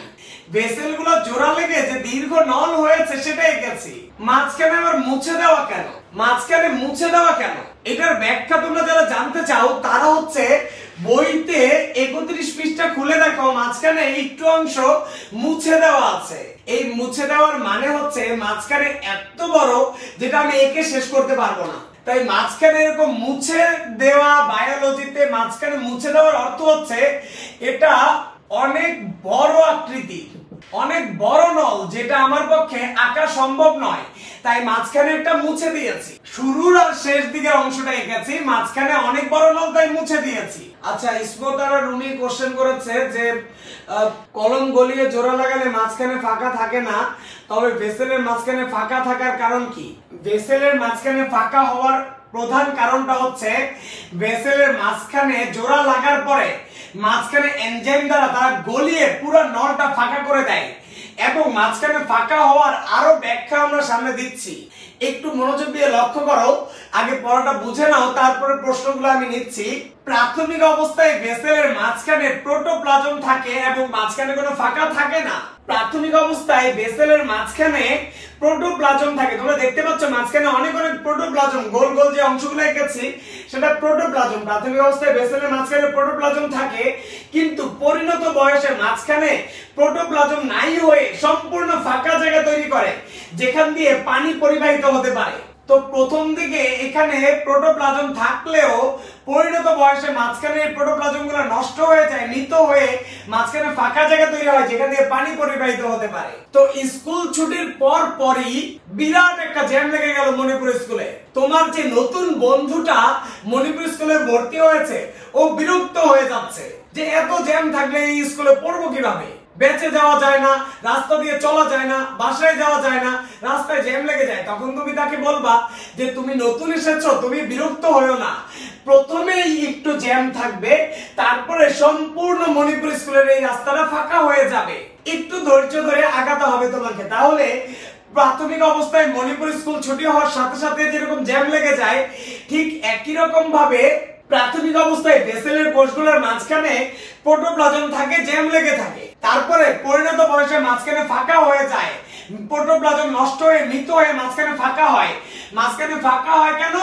ভেসেল গুলো জোড়া লেগে যে দীর্ঘ নল হয়েছে সেটা এঁকেছি। মাঝখানে আবার মুছে দেওয়া কেন? মাঝখানে মুছে দেওয়া কেন এটার ব্যাখ্যা তোমরা যারা জানতে চাও তারা হচ্ছে বইতে 31 পৃষ্ঠা খুলে দেখো, মাঝখানে একটু অংশ মুছে দেওয়া আছে। এই মুছে দেওয়ার মানে হচ্ছে মাঝখানে এত বড় যেটা আমি এঁকে শেষ করতে পারবো না, তাই মাঝখানে এরকম মুছে দেওয়া, বায়োলজিতে মাঝখানে মুছে দেওয়ার অর্থ হচ্ছে এটা অনেক বড় আকৃতি, অনেক বড় নল যেটা আমার পক্ষে আঁকা সম্ভব নয়, তাই মাঝখানে একটা মুছে দিয়েছি। শুরুর আর শেষ দিকের অংশটা এঁকেছি, মাঝখানে অনেক বড় নল তাই মুছে দিয়েছি। আচ্ছা, ইসমতারা রুমি কোশ্চেন করেছে যে কলম গলিয়ে জোড়া লাগালে মাঝখানে ফাঁকা থাকে না, তবে ভেসেলের মাঝখানে ফাঁকা থাকার কারণ কি? ভেসেলের মাঝখানে ফাঁকা হওয়ার প্রধান কারণটা হচ্ছে ভেসেলের মাঝখানে জোড়া লাগার পরে মাঝখানে এনজাইম দ্বারা তারা গলিয়ে পুরো নলটা ফাঁকা করে দেয়, এবং মাঝখানে ফাঁকা হওয়ার আরো ব্যাখ্যা আমরা সামনে দিচ্ছি। একটু মনোযোগ দিয়ে লক্ষ্য করো, আগে পড়াটা বুঝে নাও, তারপরে প্রশ্নগুলো আমি নিচ্ছি। প্রাথমিক অবস্থায় ভেসেলের মাঝখানে প্রোটোপ্লাজম থাকে এবং মাঝখানে কোনো ফাঁকা থাকে না। প্রাথমিক অবস্থায় ভেসেলের মাঝখানে প্রোটোপ্লাজম থাকে, তোমরা দেখতে পাচ্ছ মাঝখানে অনেক অনেক প্রোটোপ্লাজম, গোল গোল যে অংশগুলো এঁকেছি সেটা প্রোটোপ্লাজম। প্রাথমিক অবস্থায় ভেসেলের মাঝখানে প্রোটোপ্লাজম থাকে, কিন্তু পরিণত বয়সে মাঝখানে প্রোটোপ্লাজম নাই হয়ে সম্পূর্ণ ফাঁকা জায়গা তৈরি করে যেখান দিয়ে পানি পরিবাহিত হতে পারে। তো প্রথম দিকে এখানে প্রোটোপ্লাজম থাকলেও পরিণত বয়সে মাঝখানে প্রোটোপ্লাজম গুলো নষ্ট হয়ে যায়, মৃত হয়ে মাঝখানে ফাঁকা জায়গা তৈরি হয় যেখান দিয়ে পানি পরিবাহিত হতে পারে। তো স্কুল ছুটির পর পরই বিরাট একটা জ্যাম লেগে গেল মণিপুর স্কুলে। তোমার যে নতুন বন্ধুটা মণিপুর স্কুলে ভর্তি হয়েছে ও বিরক্ত হয়ে যাচ্ছে যে এত জ্যাম থাকলে এই স্কুলে পড়বো কিভাবে, বেঁচে যাওয়া যায় না, রাস্তা দিয়ে চলা যায় না, বাসায় যাওয়া যায় না, রাস্তায় জ্যাম লেগে যায়। তখন তুমি তাকে বলবা যে তুমি নতুন এসেছো, তুমি বিরক্ত হয়ো না, প্রথমেই একটু জ্যাম থাকবে, তারপরে সম্পূর্ণ মণিপুর স্কুলের এই রাস্তাটা ফাঁকা হয়ে যাবে, একটু ধৈর্য ধরে আগাতে হবে তোমাকে। তাহলে প্রাথমিক অবস্থায় মণিপুর স্কুল ছুটি হওয়ার সাথে সাথে যেরকম জ্যাম লেগে যায়, ঠিক একই রকম ভাবে প্রাথমিক অবস্থায় ভেসেলের কোষগুলোর মাঝখানে প্রোটোপ্লাজম থাকে, জ্যাম লেগে থাকে, তারপরে পরিণত বয়সে মাঝখানে ফাঁকা হয়ে যায়, প্রোটোপ্লাজম নষ্ট হয়ে মৃত হয়ে মাঝখানে ফাঁকা হয়। মাঝখানে ফাঁকা হয় কেন?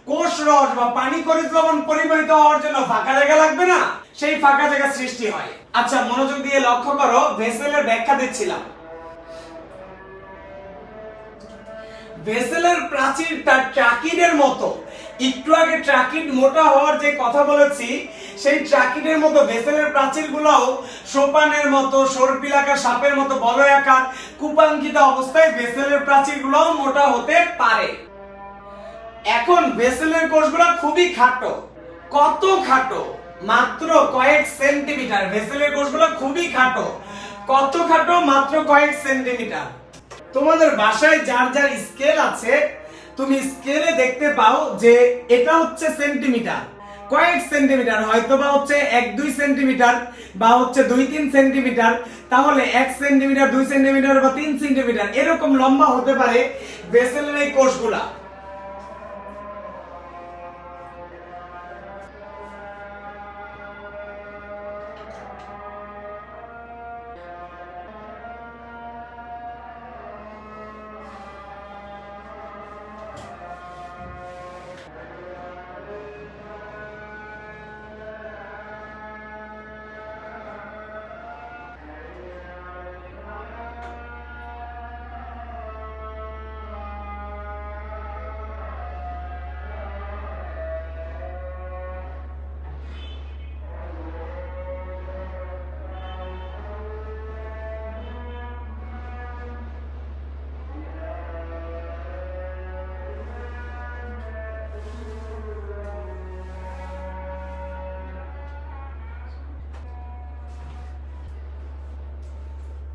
কোষ রস বা পানি খনিজ লবণ পরিবাহিত হওয়ার জন্য ফাঁকা জায়গা লাগবে না, সেই ফাঁকা জায়গা সৃষ্টি হয়। আচ্ছা, মনোযোগ দিয়ে লক্ষ্য করো, ভেসেলের ব্যাখ্যা দিচ্ছিলাম। ভেসেলের প্রাচীরটা ট্রাকিডের মতো, একটু আগে ট্রাকিড মোটা হওয়ার যে কথা বলেছি সেই ট্রাকিডের মতো ভেসেলের প্রাচীরগুলোও সোপানের মতো, সর্পিলাকার সাপের মতো বলয়াকার কুপাঙ্কিত অবস্থায় ভেসেলের প্রাচীরগুলোও মোটা হতে পারে। এখন ভেসেলের কোষগুলো খুবই খাটো। কত খাটো? মাত্র কয়েক সেন্টিমিটার। ভেসেলের কোষগুলো খুবই খাটো। কত খাটো? মাত্র কয়েক সেন্টিমিটার। তোমাদের বাসায় যার যার স্কেল আছে, তুমি স্কেলে দেখতে পাও যে এটা হচ্ছে সেন্টিমিটার, কয়েক সেন্টিমিটার, হয়তো বা হচ্ছে 1-2 সেন্টিমিটার বা হচ্ছে 2-3 সেন্টিমিটার। তাহলে 1 সেন্টিমিটার, 2 সেন্টিমিটার বা 3 সেন্টিমিটার এরকম লম্বা হতে পারে ভেসেলের এই কোষগুলা।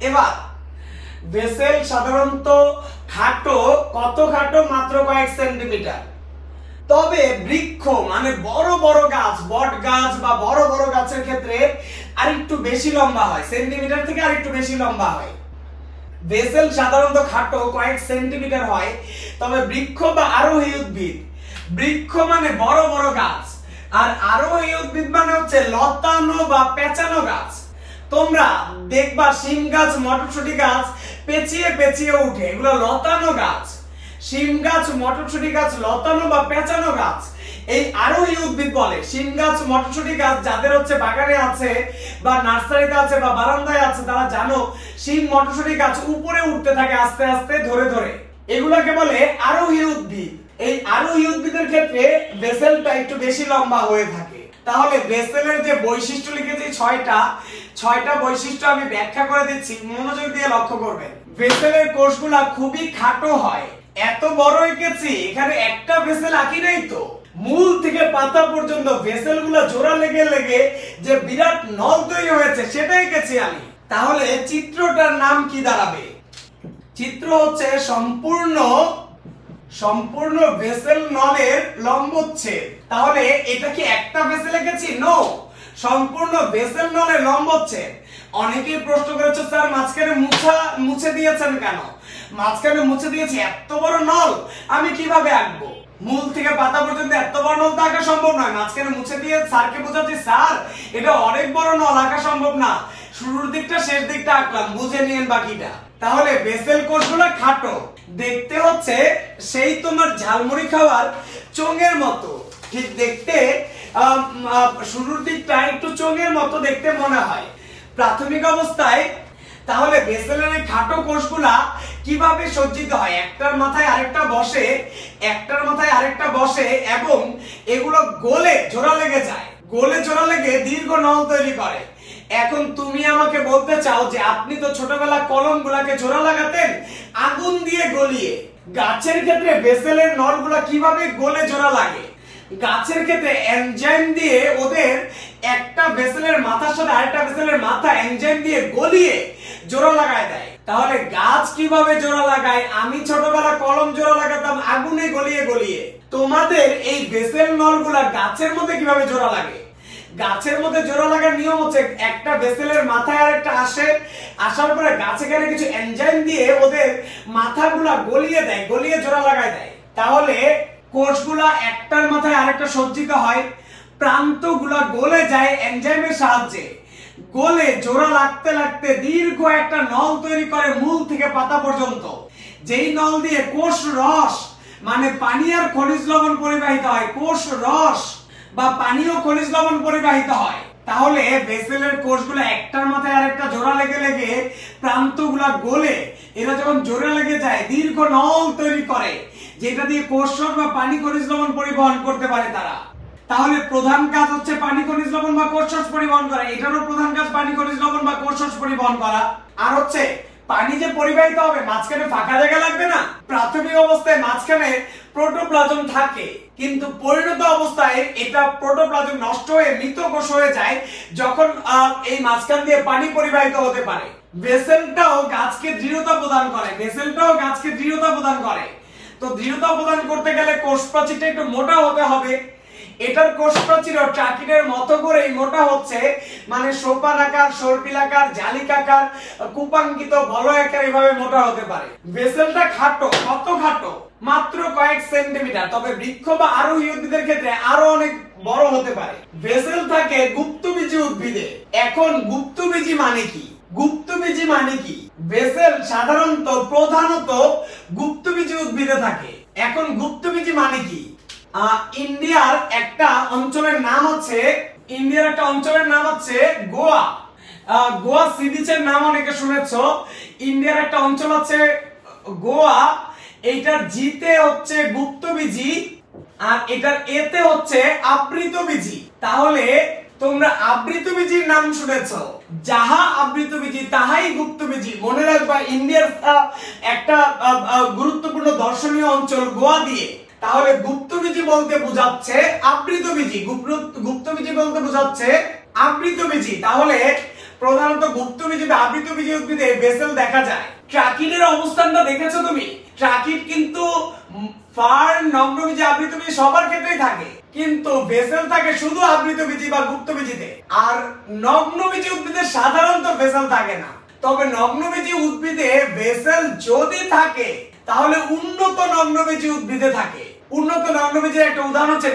এবার ভেসেল সাধারণত খাটো, কত খাটো? মাত্র কয়েক সেন্টিমিটার। তবে বৃক্ষ মানে বড় বড় গাছ, বট গাছ বা বড় বড় গাছের ক্ষেত্রে আরেকটু বেশি লম্বা হয়, সেন্টিমিটার থেকে আরেকটু বেশি লম্বা হয়। ভেসেল সাধারণত খাটো, কয়েক সেন্টিমিটার হয়। তবে বৃক্ষ বা আরোহী উদ্ভিদ, বৃক্ষ মানে বড় বড় গাছ, আর আরোহী উদ্ভিদ মানে হচ্ছে লতানো বা পেঁচানো গাছ। তোমরা দেখবা শিম গাছ, মটরশুঁটি গাছ পেঁচিয়ে পেঁচিয়ে উঠে, এগুলো লতানো গাছ। শিম গাছ, মটরশুঁটি গাছ লতানো বা পেঁচানো গাছ, এই আরোহী উদ্ভিদ বলে। শিম গাছ, মটরশুঁটি গাছ যাদের হচ্ছে বাগানে আছে বা নার্সারিতে আছে বা বারান্দায় আছে, তারা জানো শিম, মটরশুঁটি গাছ উপরে উঠতে থাকে আস্তে আস্তে ধরে ধরে, এগুলোকে বলে আরোহী উদ্ভিদ। এই আরোহী উদ্ভিদের ক্ষেত্রে ভেসেলটা একটু বেশি লম্বা হয়ে থাকে। তাহলে ভেসেলের যে বৈশিষ্ট্য লিখেছি 6টা বৈশিষ্ট্য আমি ব্যাখ্যা করে দিচ্ছি, মনোযোগ দিয়ে লক্ষ্য করবেন। ভেসেলের কোষগুলা খুবই খাটো হয়। এত বড় এঁকেছি, এখানে একটা ভেসেল আঁকি নাই তো। মূল থেকে পাতা পর্যন্ত ভেসেলগুলো জোড়া লেগে লেগে যে বিরাট নল তৈরি হয়েছে সেটা এঁকেছি আমি। তাহলে চিত্রটার নাম কি দাঁড়াবে? চিত্র হচ্ছে সম্পূর্ণ ভেসেল নলের লম্বচ্ছেদ। তাহলে এটা কি একটা ভেসেল এঁকেছি? নো, সম্পূর্ণ ভেসেল নলের লম্বচ্ছেদ। অনেকেই প্রশ্ন করেছে, স্যার মাঝখানে মুছে দিয়েছেন কেন? মাঝখানে মুছে দিয়েছি, এত বড় নল আমি কিভাবে আঁকবো? মূল থেকে পাতা পর্যন্ত এত বড় নল তো আঁকা সম্ভব নয়। মাঝখানে মুছে দিয়ে স্যারকে বোঝাচ্ছি, স্যার এটা অনেক বড় নল, আঁকা সম্ভব না। শুরুর দিকটা শেষ দিকটা আঁকলাম, বুঝে নিয়েন বাকিটা। তাহলে ভেসেল কোষগুলো খাটো, দেখতে হচ্ছে সেই তোমার ঝালমুড়ি খাওয়ার চোঙের মতো, ঠিক দেখতে শুরুর দিকটা একটু চোঙের মতো দেখতে মনে হয় প্রাথমিক অবস্থায়। তাহলে ভেসেলের এই খাটো কোষগুলা কিভাবে সজ্জিত হয়? একটার মাথায় আরেকটা বসে, একটার মাথায় আরেকটা বসে এবং এগুলো গোলে জোড়া লেগে যায়, গোলে জোড়া লেগে দীর্ঘ নল তৈরি করে। এখন তুমি আমাকে বলতে চাও যে আপনি তো ছোটবেলা কলমগুলোকে জোড়া লাগাতেন আগুন দিয়ে গলিয়ে। গাছের ক্ষেত্রে ভেসেলের নলগুলা কিভাবে গোলে জোড়া লাগে? গাছের ক্ষেত্রে এনজাইম দিয়ে ওদের একটা ভেসেলের মাথার সাথে আরেকটা ভেসেলের মাথা এনজাইম দিয়ে গলিয়ে জোড়া লাগায় দেয়। তাহলে গাছ কিভাবে জোড়া লাগায়? আমি ছোটবেলা কলম জোড়া লাগাতাম আগুনে গলিয়ে গলিয়ে। তোমাদের এই ভেসেল নলগুলা গাছের মধ্যে কিভাবে জোড়া লাগে? গাছের মধ্যে জোড়া লাগার নিয়ম হচ্ছে একটা ভেসেলের মাথায় আরেকটা আসে, আসার পরে গাছে এখানে কিছু এনজাইম দিয়ে ওদের মাথাগুলা গলিয়ে দেয়, গলিয়ে জোড়া লাগায় দেয়। তাহলে কোষগুলা একটার মাথায় আরেকটা সজ্জিত হয়, প্রান্তগুলা গলে যায় এনজাইমের সাহায্যে। গলে জোড়া লাগতে লাগতে দীর্ঘ একটা নল তৈরি করে মূল থেকে পাতা পর্যন্ত, যেই নল দিয়ে কোষ রস মানে পানি আর খনিজ লবণ পরিবাহিত হয়। কোষ রস বা পানি ও খনিজ লবণ পরিবাহিত হয়। তাহলে ভেসেলের কোষগুলো একটার মাথায় আরেকটা জোড়া লেগে লেগে প্রান্তগুলা গলে এরা যখন জোড়া লেগে যায় দীর্ঘ নল তৈরি করে, যেটা দিয়ে কোষ রস বা পানি খনিজ লবণ পরিবহন করতে পারে তারা। তাহলে প্রধান কাজ হচ্ছে পানি খনিজ লবণ বা কোষ রস পরিবহন করা। এটারও প্রধান কাজ পানি খনিজ লবণ বা কোষ রস পরিবহন করা। আর হচ্ছে পানি যে পরিবাহিত হবে মাঝখানে ফাঁকা জায়গা লাগবে না? প্রাথমিক অবস্থায় মাঝখানে প্রোটোপ্লাজম থাকে, কিন্তু পরিণত অবস্থায় এটা প্রোটোপ্লাজম নষ্ট হয়ে মৃত কোষ হয়ে যায় যখন এই মাঝখান দিয়ে পানি পরিবাহিত হতে পারে। ভেসেলটাও গাছকে দৃঢ়তা প্রদান করে, তো দৃঢ়তা প্রদান করতে গেলে কোষ প্রাচীরটা একটু মোটা হতে হবে। এটার কোষ প্রাচীর ট্রাকিডের মতো করেই মোটা হচ্ছে, মানে সোপান আকার, সর্পিলাকার, জালিকাকার, কুপাঙ্কিত, বলয়াকার এভাবে মোটা হতে পারে। ভেসেলটা খাটো, কত খাটো? মাত্র কয়েক সেন্টিমিটার। তবে বৃক্ষ বা আরোহী উদ্ভিদের ক্ষেত্রে আরো অনেক বড় হতে পারে। ভেসেল থাকে গুপ্তবীজী উদ্ভিদে। এখন গুপ্তবীজী মানে কি? ভেসেল সাধারণত প্রধানত গুপ্তবীজী উদ্ভিদে থাকে। এখন গুপ্তবীজী মানে কি? ইন্ডিয়ার একটা অঞ্চলের নাম হচ্ছে গোয়া। গোয়া সি বিচের নাম অনেকে শুনেছো। ইন্ডিয়ার একটা অঞ্চল আছে গোয়া, এইটার জিতে হচ্ছে গুপ্তবীজী আর এটার এতে হচ্ছে আবৃতবীজী। তাহলে তোমরা আবৃতবীজীর নাম শুনেছো, যাহা আবৃতবীজী তাহাই গুপ্তবীজী। মনে রাখবা, ইন্ডিয়ার একটা গুরুত্বপূর্ণ দর্শনীয় অঞ্চল গোয়া দিয়ে। তাহলে গুপ্তবীজী বলতে বোঝাচ্ছে আবৃতবীজী, গুপ্তবীজী বলতে বোঝাচ্ছে আবৃতবীজী। তাহলে প্রধানত গুপ্তবীজী বা আবৃতবীজী উদ্ভিদে ভেসেল দেখা যায়। ট্রাকিডের অবস্থানটা দেখেছো তুমি? ট্রাকিড কিন্তু ফার্ন, নগ্নবীজী, আবৃতবীজী সবার ক্ষেত্রেই থাকে, কিন্তু ভেসেল থাকে শুধু আবৃতবীজী বা গুপ্তবীজীতে। আর নগ্নবীজী উদ্ভিদে সাধারণত ভেসেল থাকে না। তবে নগ্নবীজী উদ্ভিদে ভেসেল যদি থাকে তাহলে উন্নত নগ্নবীজী উদ্ভিদে থাকে। উন্নত নগ্নবীজীর একটা উদাহরণ হচ্ছে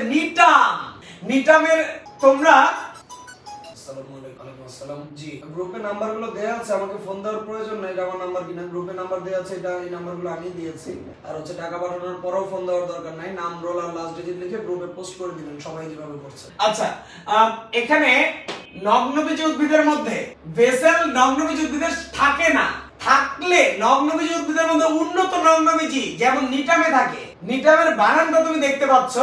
নিটামের তোমরা জি গ্রুপে নাম্বারগুলো দেয়া আছে, আমাকে ফোন দেওয়ার প্রয়োজন নাই, এটা আমার নাম্বার কিনা। গ্রুপে নাম্বার দেয়া আছে, এটা এই নাম্বারগুলো আমি দিয়েছি। আর হচ্ছে টাকা পাঠানোর পরেও ফোন দেওয়ার দরকার নাই, নাম, রোল আর লাস্ট ডিজিট লিখে গ্রুপে পোস্ট করে দিবেন, সবাই যেভাবে করছে। আচ্ছা, এখানে নগ্নবীজী উদ্ভিদের মধ্যে ভেসেল নগ্নবীজী উদ্ভিদে থাকে না। থাকলে নগ্নবীজী উদ্ভিদের মধ্যে উন্নত নগ্নবীজী যেমন নিটামে থাকে। নিটামের বানানটা তুমি দেখতে পাচ্ছ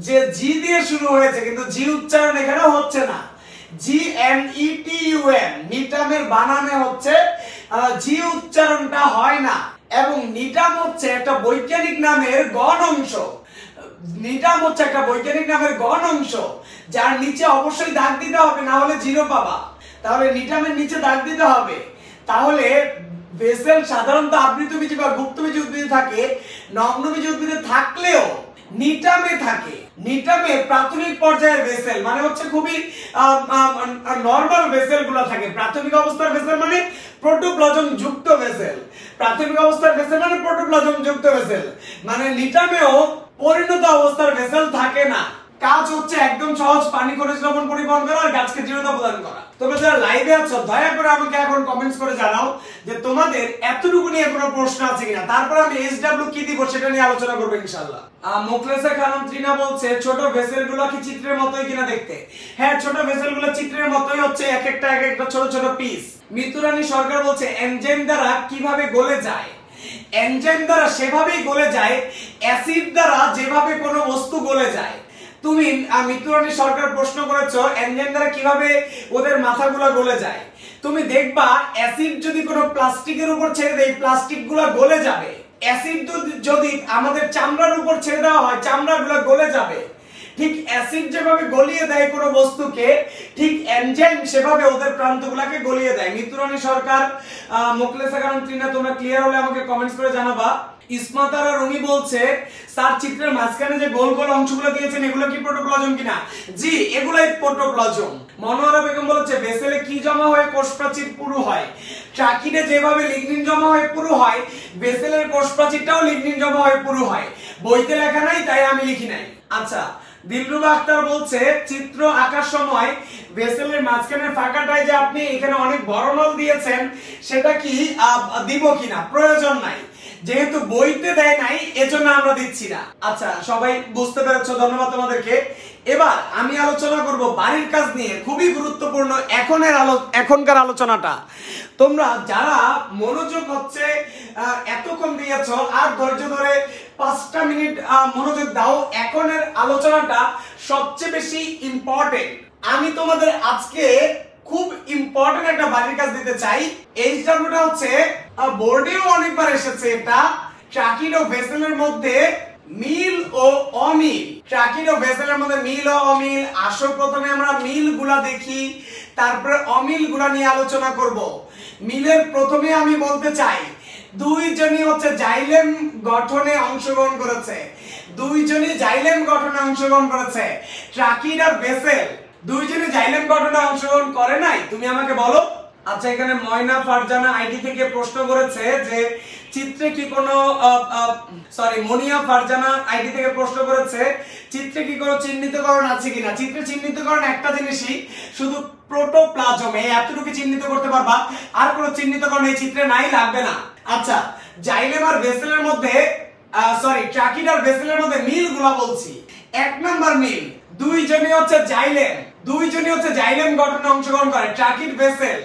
যে জি দিয়ে শুরু হয়েছে, কিন্তু জি উচ্চারণ এখানে হচ্ছে না। GNETUM নিটামের বানানে হচ্ছে জি উচ্চারণটা হয় না। এবং নিটাম হচ্ছে একটা বৈজ্ঞানিক নামের গণ অংশ, যার নিচে অবশ্যই দাগ দিতে হবে, না হলে জিরো পাবা। তাহলে নিটামের নিচে দাগ দিতে হবে। তাহলে ভেসেল সাধারণত আবৃতবীজী বা গুপ্তবীজী উদ্ভিদে থাকে। নগ্নবীজী উদ্ভিদে থাকলেও নিটামে থাকে। নিটামে প্রাথমিক পর্যায়ের ভেসেল মানে হচ্ছে খুবই নরমাল ভেসেল গুলো থাকে। প্রাথমিক অবস্থার ভেসেল মানে প্রোটোপ্লাজম যুক্ত ভেসেল। মানে নিটামেও পরিণত অবস্থার ভেসেল থাকে না। কাজ হচ্ছে একদম সহজ, পানি, খনিজ লবণ পরিবহন করা আর গাছকে দৃঢ়তা প্রদান করা। তোমরা যারা লাইভে আছো দয়া করে আমাকে এখন কমেন্টস করে জানাও যে তোমাদের এতটুকু নিয়ে কোনো প্রশ্ন আছে কিনা। তারপর আমি SW কি দিব সেটা নিয়ে আলোচনা করবো ইনশাআল্লাহ। মুখলেসা খানম ত্রিনা বলছে ছোট ভেসেল গুলো কি চিত্রের মতোই কিনা দেখতে? হ্যাঁ, ছোট ভেসেল গুলো চিত্রের মতোই হচ্ছে, এক একটা ছোট ছোট পিস। মিতুরানী সরকার বলছে এনজাইম দ্বারা কিভাবে গলে যায়? এনজাইম দ্বারা সেভাবেই গলে যায় অ্যাসিড দ্বারা যেভাবে কোনো বস্তু গলে যায়। তুমি মিতুরানী সরকার প্রশ্ন করেছো এনজাইম দ্বারা কিভাবে ওদের মাথাগুলো গলে যায়। তুমি দেখবা অ্যাসিড যদি কোনো প্লাস্টিকের উপর ছেড়ে দেয়, প্লাস্টিকগুলো গলে যাবে। অ্যাসিড যদি আমাদের চামড়ার উপর ছেড়ে দেওয়া হয়, চামড়াগুলো গলে যাবে। ঠিক অ্যাসিড যেভাবে গলিয়ে দেয় কোনো বস্তুকে, ঠিক এনজাইম সেভাবে ওদের প্রান্তগুলোকে গলিয়ে দেয়। মিতুরানী সরকার, মুখলেসা খানম ত্রিনা, তোমরা ক্লিয়ার হলে আমাকে কমেন্টস করে জানাবা। ইসমাতারা রুমি বলছে স্যার চিত্রের মাঝখানে যে গোল গোল অংশগুলো দিয়েছেন এগুলো কি প্রোটোপ্লাজম কিনা? জি, এগুলাই প্রোটোপ্লাজম। মনোয়ারা বেগম বলছে ভেসেলে কি জমা হয়ে কোষ প্রাচীর পুরু হয়? ট্রাকিডে যেভাবে লিগনিন জমা হয়ে পুরু হয়, ভেসেলের কোষ প্রাচীরটাও লিগনিন জমা হয়ে পুরু হয়। বইতে লেখা নাই তাই আমি লিখি নাই। আচ্ছা, দিলরুবা আক্তার বলছে চিত্র আঁকার সময় ভেসেলের মাঝখানের ফাঁকাটায় যে আপনি এখানে অনেক বড় নল দিয়েছেন সেটা কি দিব কিনা? প্রয়োজন নাই, যেহেতু বইতে দেয় নাই এজন্য আমরা দিচ্ছি না। আচ্ছা, সবাই বুঝতে পেরেছো, ধন্যবাদ তোমাদেরকে। এবার আমি আলোচনা করব বাড়ির কাজ নিয়ে, খুবই গুরুত্বপূর্ণ এখনকার আলোচনাটা। তোমরা যারা মনোযোগ হচ্ছে এতক্ষণ দিয়েছো আর ধৈর্য ধরে 5টা মিনিট মনোযোগ দাও, এখনের আলোচনাটা সবচেয়ে বেশি ইম্পর্টেন্ট। আমি তোমাদের আজকে খুব ইম্পর্টেন্ট একটা বাড়ির কাজ দিতে চাই। এইচডব্লিউটা হচ্ছে বোর্ডেও অনেকবার এসেছে, এটা ট্রাকিড ও ভেসেলের মধ্যে মিল ও অমিল। ট্রাকিড ও ভেসেলের মধ্যে মিল ও অমিল। আসো প্রথমে আমরা মিল গুলা দেখি, তারপরে অমিল গুলা নিয়ে আলোচনা করব। মিলের প্রথমে আমি বলতে চাই দুইজনই হচ্ছে জাইলেম গঠনে অংশগ্রহণ করেছে, দুইজনই জাইলেম গঠনে অংশগ্রহণ করেছে। ট্রাকিড আর ভেসেল দুইজনই জাইলেম গঠনে অংশগ্রহণ করে নাই? তুমি আমাকে বলো। আচ্ছা, এখানে ময়না ফারজানা আইডি থেকে প্রশ্ন করেছে যে চিত্রে কি কোনো মনিয়া ফারজানা আইডি থেকে প্রশ্ন করেছে চিত্রে কি কোনো চিহ্নিতকরণ আছে কিনা। চিত্রে চিহ্নিতকরণ একটা জিনিসই, শুধু প্রোটোপ্লাজম, এই এতটুকু চিহ্নিত করতে পারবা, আর কোনো চিহ্নিতকরণ এই চিত্রে নাই, লাগবে না। আচ্ছা, জাইলেম আর ভেসেলের মধ্যে ট্রাকিড আর ভেসেলের মধ্যে মিল গুলা বলছি। 1 নাম্বার মিল, দুইজনই হচ্ছে জাইলেম, দুইজনই হচ্ছে জাইলেম গঠনে অংশগ্রহণ করে। ট্রাকিড ভেসেল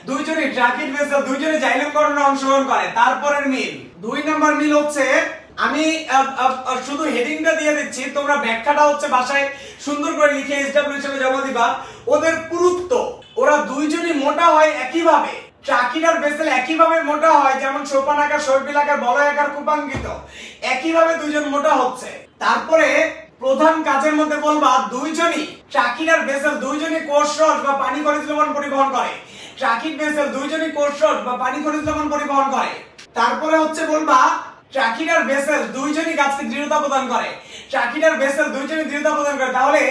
দুইজনই, ট্রাকিড ভেসেল দুইজনই জাইলেম গঠনে অংশগ্রহণ করে। তারপরের মিল 2 নাম্বার মিল হচ্ছে, আমি শুধু হেডিংটা দিয়ে দিচ্ছি, তোমরা ব্যাখ্যাটা হচ্ছে বাসায় সুন্দর করে লিখে এইচডব্লিউ হিসেবে জমা দিবা। ওদের পুরুত্ব, ওরা দুইজনই মোটা হয় একইভাবে। ট্রাকিড আর ভেসেল একইভাবে মোটা হয়, যেমন সোপান আকার, সর্পিল আকার, বলয় আকার, কুপাঙ্কিত, একইভাবে দুইজন মোটা হচ্ছে। তারপরে প্রধান কাজের মধ্যে বলবা দুইজনই, ট্রাকিড আর ভেসেল দুইজনই কোষ রস বা পানি খনিজ লবণ পরিবহন করে। ট্রাকিড ভেসেল দুইজনই কোষ রস বা পানি খনিজ লবণ পরিবহন করে। তারপরে হচ্ছে বলবা ট্রাকিড আর ভেসেল দুইজনই গাছকে দৃঢ়তা প্রদান করে। ট্রাকিড আর ভেসেল দুইজনই দৃঢ়তা প্রদান করে। তাহলে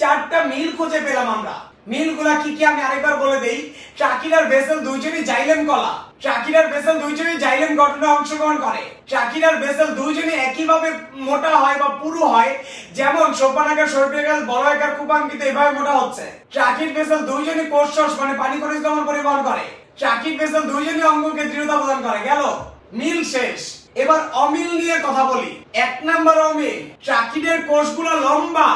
4টা মিল খুঁজে পেলাম আমরা। মিলগুলা কি কি আমি আরেকবার বলে দেই। ট্রাকিড আর ভেসেল দুইজনই জাইলেম কলা। ট্রাকিড আর ভেসেল দুইজনই জাইলেম গঠনে অংশগ্রহণ করে। ট্রাকিড আর ভেসেল দুইজনই একইভাবে মোটা হয় বা পুরু হয়, যেমন সোপান আকার, সর্পিল আকার, বলয় আকার, কুপাঙ্কিত, এভাবে মোটা হচ্ছে। ট্রাকিড ভেসেল দুইজনই কোষ রস মানে পানি খনিজ লবণ পরিবহন করে। ট্রাকিড ভেসেল দুইজনই অঙ্গকে দৃঢ়তা প্রদান করে। গেল, মিল শেষ। এবার অমিল নিয়ে কথা বলি। 1 নাম্বার অমিল, ট্রাকিডের কোষগুলো লম্বা,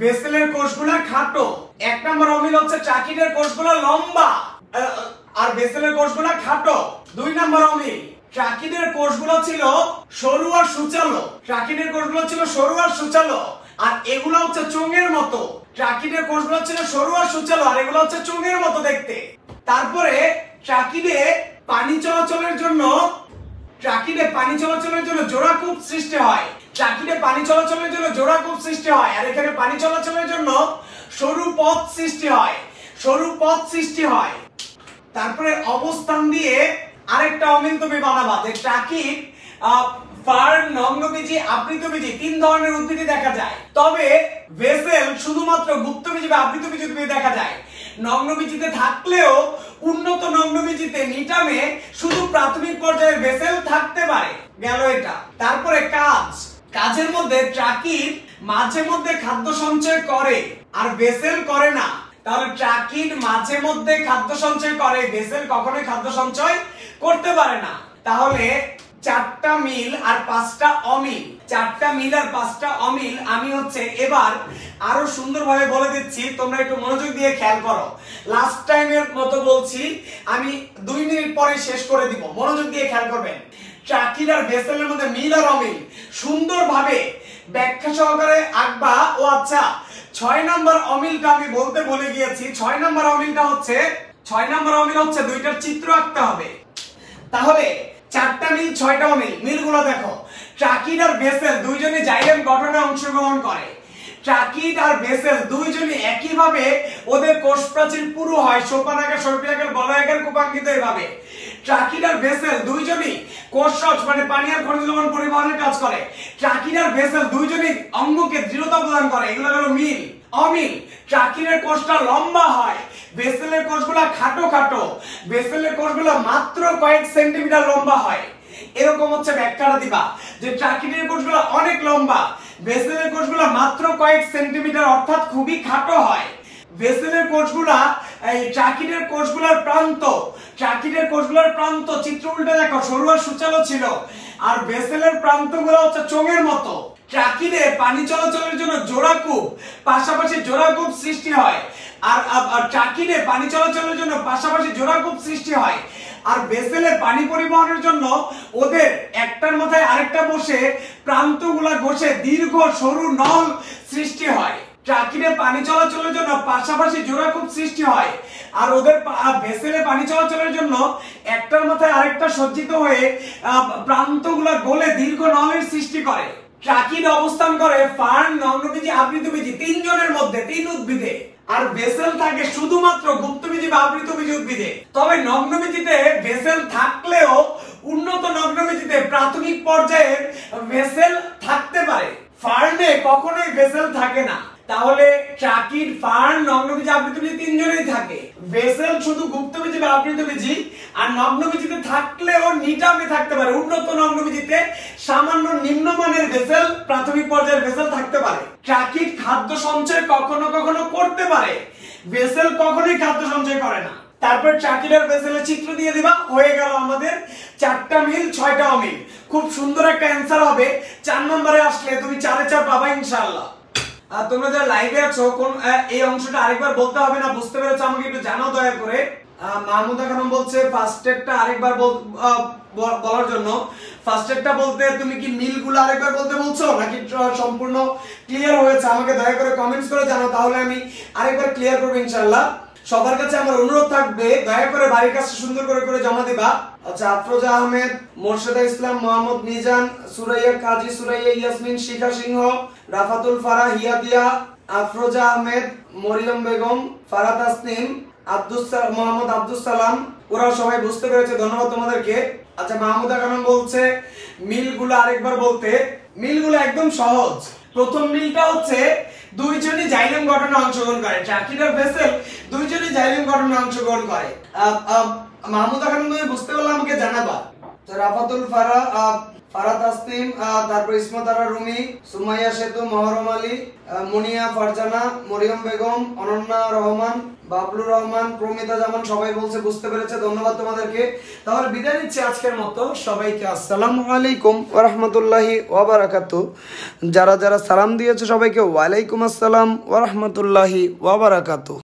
ভেসেলের কোষগুলো খাটো। 1 নাম্বার অমিল হচ্ছে ট্রাকিডের কোষগুলো লম্বা আর ভেসেলের কোষগুলো খাটো। 2 নাম্বার অমিল, ট্রাকিডের কোষগুলো ছিল সরু আর সুচালো। ট্রাকিডের কোষগুলো ছিল সরু আর সুচালো, আর এগুলো হচ্ছে চোঙের মতো। ট্রাকিডের কোষগুলো ছিল সরু আর সুচালো, আর এগুলো হচ্ছে চোঙের মতো দেখতে। তারপরে ট্রাকিডে পানি চলাচলের জন্য জোড়াকূপ সৃষ্টি হয়। ট্রাকিডে পানি চলাচলের জন্য জোড়াকূপ সৃষ্টি হয়, আর এখানে পানি চলাচলের জন্য সরু পথ সৃষ্টি হয়, সরু পথ সৃষ্টি হয়। তারপরে অবস্থান দিয়ে আরেকটা অমিল তুমি বানাবা যে ট্রাকিড, ফার্ন, নগ্নবীজি, আবৃতবীজি 3 ধরনের উদ্ভিদই দেখা যায়। তবে ভেসেল শুধুমাত্র গুপ্তবীজি বা আবৃতবীজি উদ্ভিদ দেখা যায়। নগ্নবীজিতে থাকলেও উন্নত নগ্নবীজিতে নিটামে শুধু প্রাথমিক পর্যায়ের ভেসেল থাকতে পারে। গেল এটা। তারপরে কাজের মধ্যে ট্রাকিড মাঝে মধ্যে খাদ্য সঞ্চয় করে আর ভেসেল করে না। তাহলে ট্রাকিড মাঝে মধ্যে খাদ্য সঞ্চয় করে, ভেসেল কখনোই খাদ্য সঞ্চয় করতে পারে না। তাহলে 4টা মিল আর 5টা অমিল, 4টা মিল আর 5টা অমিল আমি হচ্ছে এবার আরো সুন্দরভাবে বলে দিচ্ছি, তোমরা একটু মনোযোগ দিয়ে খেয়াল করো। লাস্ট টাইমের মতো বলছি, আমি 2 মিনিট পরে শেষ করে দিব, মনোযোগ দিয়ে খেয়াল করবেন। ট্রাকিড আর ভেসেলের মধ্যে মিল আর অমিল সুন্দরভাবে ব্যাখ্যা সহকারে আঁকবা। ও আচ্ছা, 6 নাম্বার অমিলটা আমি বলতে ভুলে গিয়েছি। 6 নাম্বার অমিলটা হচ্ছে 6 নাম্বার অমিল হচ্ছে 2টার চিত্র আঁকতে হবে। তাহলে 4টা মিল, 6টা অমিল। মিলগুলো দেখো, ট্রাকিড আর ভেসেল দুইজনই জাইলেম গঠনে অংশগ্রহণ করে। ট্রাকিড আর ভেসেল দুইজনই একইভাবে ওদের কোষ প্রাচীর পুরু হয়, সোপান আকার, সর্পিল আকার, বলয় আকার, কুপাঙ্কিত এভাবে। ট্রাকিড আর ভেসেল দুইজনই কোষ রস মানে পানি আর খনিজ লবণ পরিবহনের কাজ করে। ট্রাকিড আর ভেসেল দুইজনই অঙ্গকে দৃঢ়তা প্রদান করে। এগুলো হলো মিল। অমিল, ট্রাকিডের কোষটা লম্বা হয়, ভেসেলের কোষগুলো খাটো খাটো। ভেসেলের কোষগুলো মাত্র কয়েক সেন্টিমিটার লম্বা হয়। এরকম হচ্ছে ব্যাখ্যাটা দিবা যে ট্রাকিডের কোষগুলো অনেক লম্বা, ভেসেলের কোষগুলো মাত্র কয়েক সেন্টিমিটার, অর্থাৎ খুবই খাটো হয়। ভেসেলের কোষগুলা, এই ট্রাকিডের কোষগুলোর প্রান্ত চিত্র উল্টে দেখো, সরু আর সুচালো ছিল, আর ভেসেলের প্রান্তগুলো হচ্ছে চোঙের মতো। ট্রাকিডে পানি চলাচলের জন্য জোড়াকূপ, পাশাপাশি জোড়াকূপ সৃষ্টি হয়, আর ট্রাকিডে পানি চলাচলের জন্য পাশাপাশি জোড়াকূপ সৃষ্টি হয়। আর ভেসেলে পানি পরিবহনের জন্য ওদের একটার মাথায় আরেকটা বসে প্রান্তগুলা ঘষে দীর্ঘ সরু নল সৃষ্টি হয়। ট্রাকিনে পানি চলাচলের জন্য পাশাপাশি জোড়াকূপ সৃষ্টি হয়, আর ওদের ভেসেলে পানি চলাচলের জন্য একটার মাথায় আরেকটা সজ্জিত হয়ে প্রান্তগুলা গলে দীর্ঘ নলের সৃষ্টি করে। ট্রাকিন অবস্থান করে ফার্ন, নগ্নবীজি, আবৃতবীজি তিনজনের মধ্যে, তিন উদ্ভিদে। আর ভেসেল থাকে শুধুমাত্র গুপ্তবীজি বা আবৃতবীজি উদ্ভিদে। তবে নগ্নবীজিতে ভেসেল থাকলেও উন্নত নগ্নবীজিতে প্রাথমিক পর্যায়ের ভেসেল থাকতে পারে। ফার্নে কখনোই ভেসেল থাকে না। তাহলে ট্রাকিড, ফার্ন, নগ্নবীজি, আবৃতবীজি তিনজনেই থাকে। ভেসেল শুধু গুপ্তবীজি বা আবৃতবীজি, আর নগ্নবীজিতে থাকলেও নিটামে থাকতে পারে। উন্নত নগ্নবীজিতে সামান্য নিম্নমানের ভেসেল, প্রাথমিক পর্যায়ের ভেসেল থাকতে পারে। ট্রাকিড খাদ্য সঞ্চয় কখনো কখনো করতে পারে, ভেসেল কখনোই খাদ্য সঞ্চয় করে না। তারপর ট্রাকিডের ভেসেলের চিত্র দিয়ে দিবা, হয়ে গেল আমাদের 4টা মিল 6টা অমিল। খুব সুন্দর একটা অ্যান্সার হবে। 4 নম্বরে আসলে তুমি 4-এ 4 পাবা ইনশাআল্লাহ। তোমরা যারা লাইভে আছো, কোন এই অংশটা আরেকবার বলতে হবে না, বুঝতে পেরেছো আমাকে একটু জানাও দয়া করে। মাহমুদা খানম বলছে ফার্স্ট এডটা আরেকবার বলার জন্য। ফার্স্ট এডটা বলতে তুমি কি মিলগুলো আরেকবার বলতে বলছো নাকি সম্পূর্ণ ক্লিয়ার হয়েছে? আমাকে দয়া করে কমেন্টস করে জানাও, তাহলে আমি আরেকবার ক্লিয়ার করব ইনশাআল্লাহ। সবার কাছে আমার অনুরোধ থাকবে, দয়া করে বাড়ির কাছে সুন্দর করে জমা দিবা। আচ্ছা, আফরোজা আহমেদ, মোর্শেদা ইসলাম, মোহাম্মদ মিজান, সুরাইয়া কাজী, সুরাইয়া ইয়াসমিন, শিখা সিংহ, রাফাতুল ফারা, হিয়াদিয়া, আফরোজা আহমেদ, মরিয়ম বেগম, ফারাদ তাসনিম, মোহাম্মদ আব্দুস সালাম, ওরা সবাই বুঝতে পেরেছে, ধন্যবাদ তোমাদেরকে। আচ্ছা, মাহমুদা খানম বলছে মিলগুলো আরেকবার বলতে। মিলগুলো একদম সহজ। প্রথম মিলটা হচ্ছে দুইজনই জাইলেম গঠনে অংশগ্রহণ করে। ট্রাকিড আর ভেসেল দুইজনই জাইলেম গঠনে অংশগ্রহণ করে। মাহমুদা খানম তুমি বুঝতে পারলে আমাকে জানাবা। রাফাতুল ফারা, ফারাদ তাসনিম, তারপর ইসমত আরা রুমি, সুমাইয়া সেতু, মহরম আলী, মুনিয়া ফারজানা, মরিয়ম বেগম, অনন্যা রহমান, বাবলুর রহমান, প্রমিতা জামান, সবাই বলছে বুঝতে পেরেছে, ধন্যবাদ তোমাদেরকে। তাহলে বিদায় নিচ্ছি আজকের মতো। সবাইকে আসসালামু আলাইকুম ওয়া রাহমাতুল্লাহি ওয়া বারাকাতুহু। যারা যারা সালাম দিয়েছে সবাইকে ওয়া আলাইকুম আসসালাম ওয়া রাহমাতুল্লাহি ওয়া বারাকাতুহু।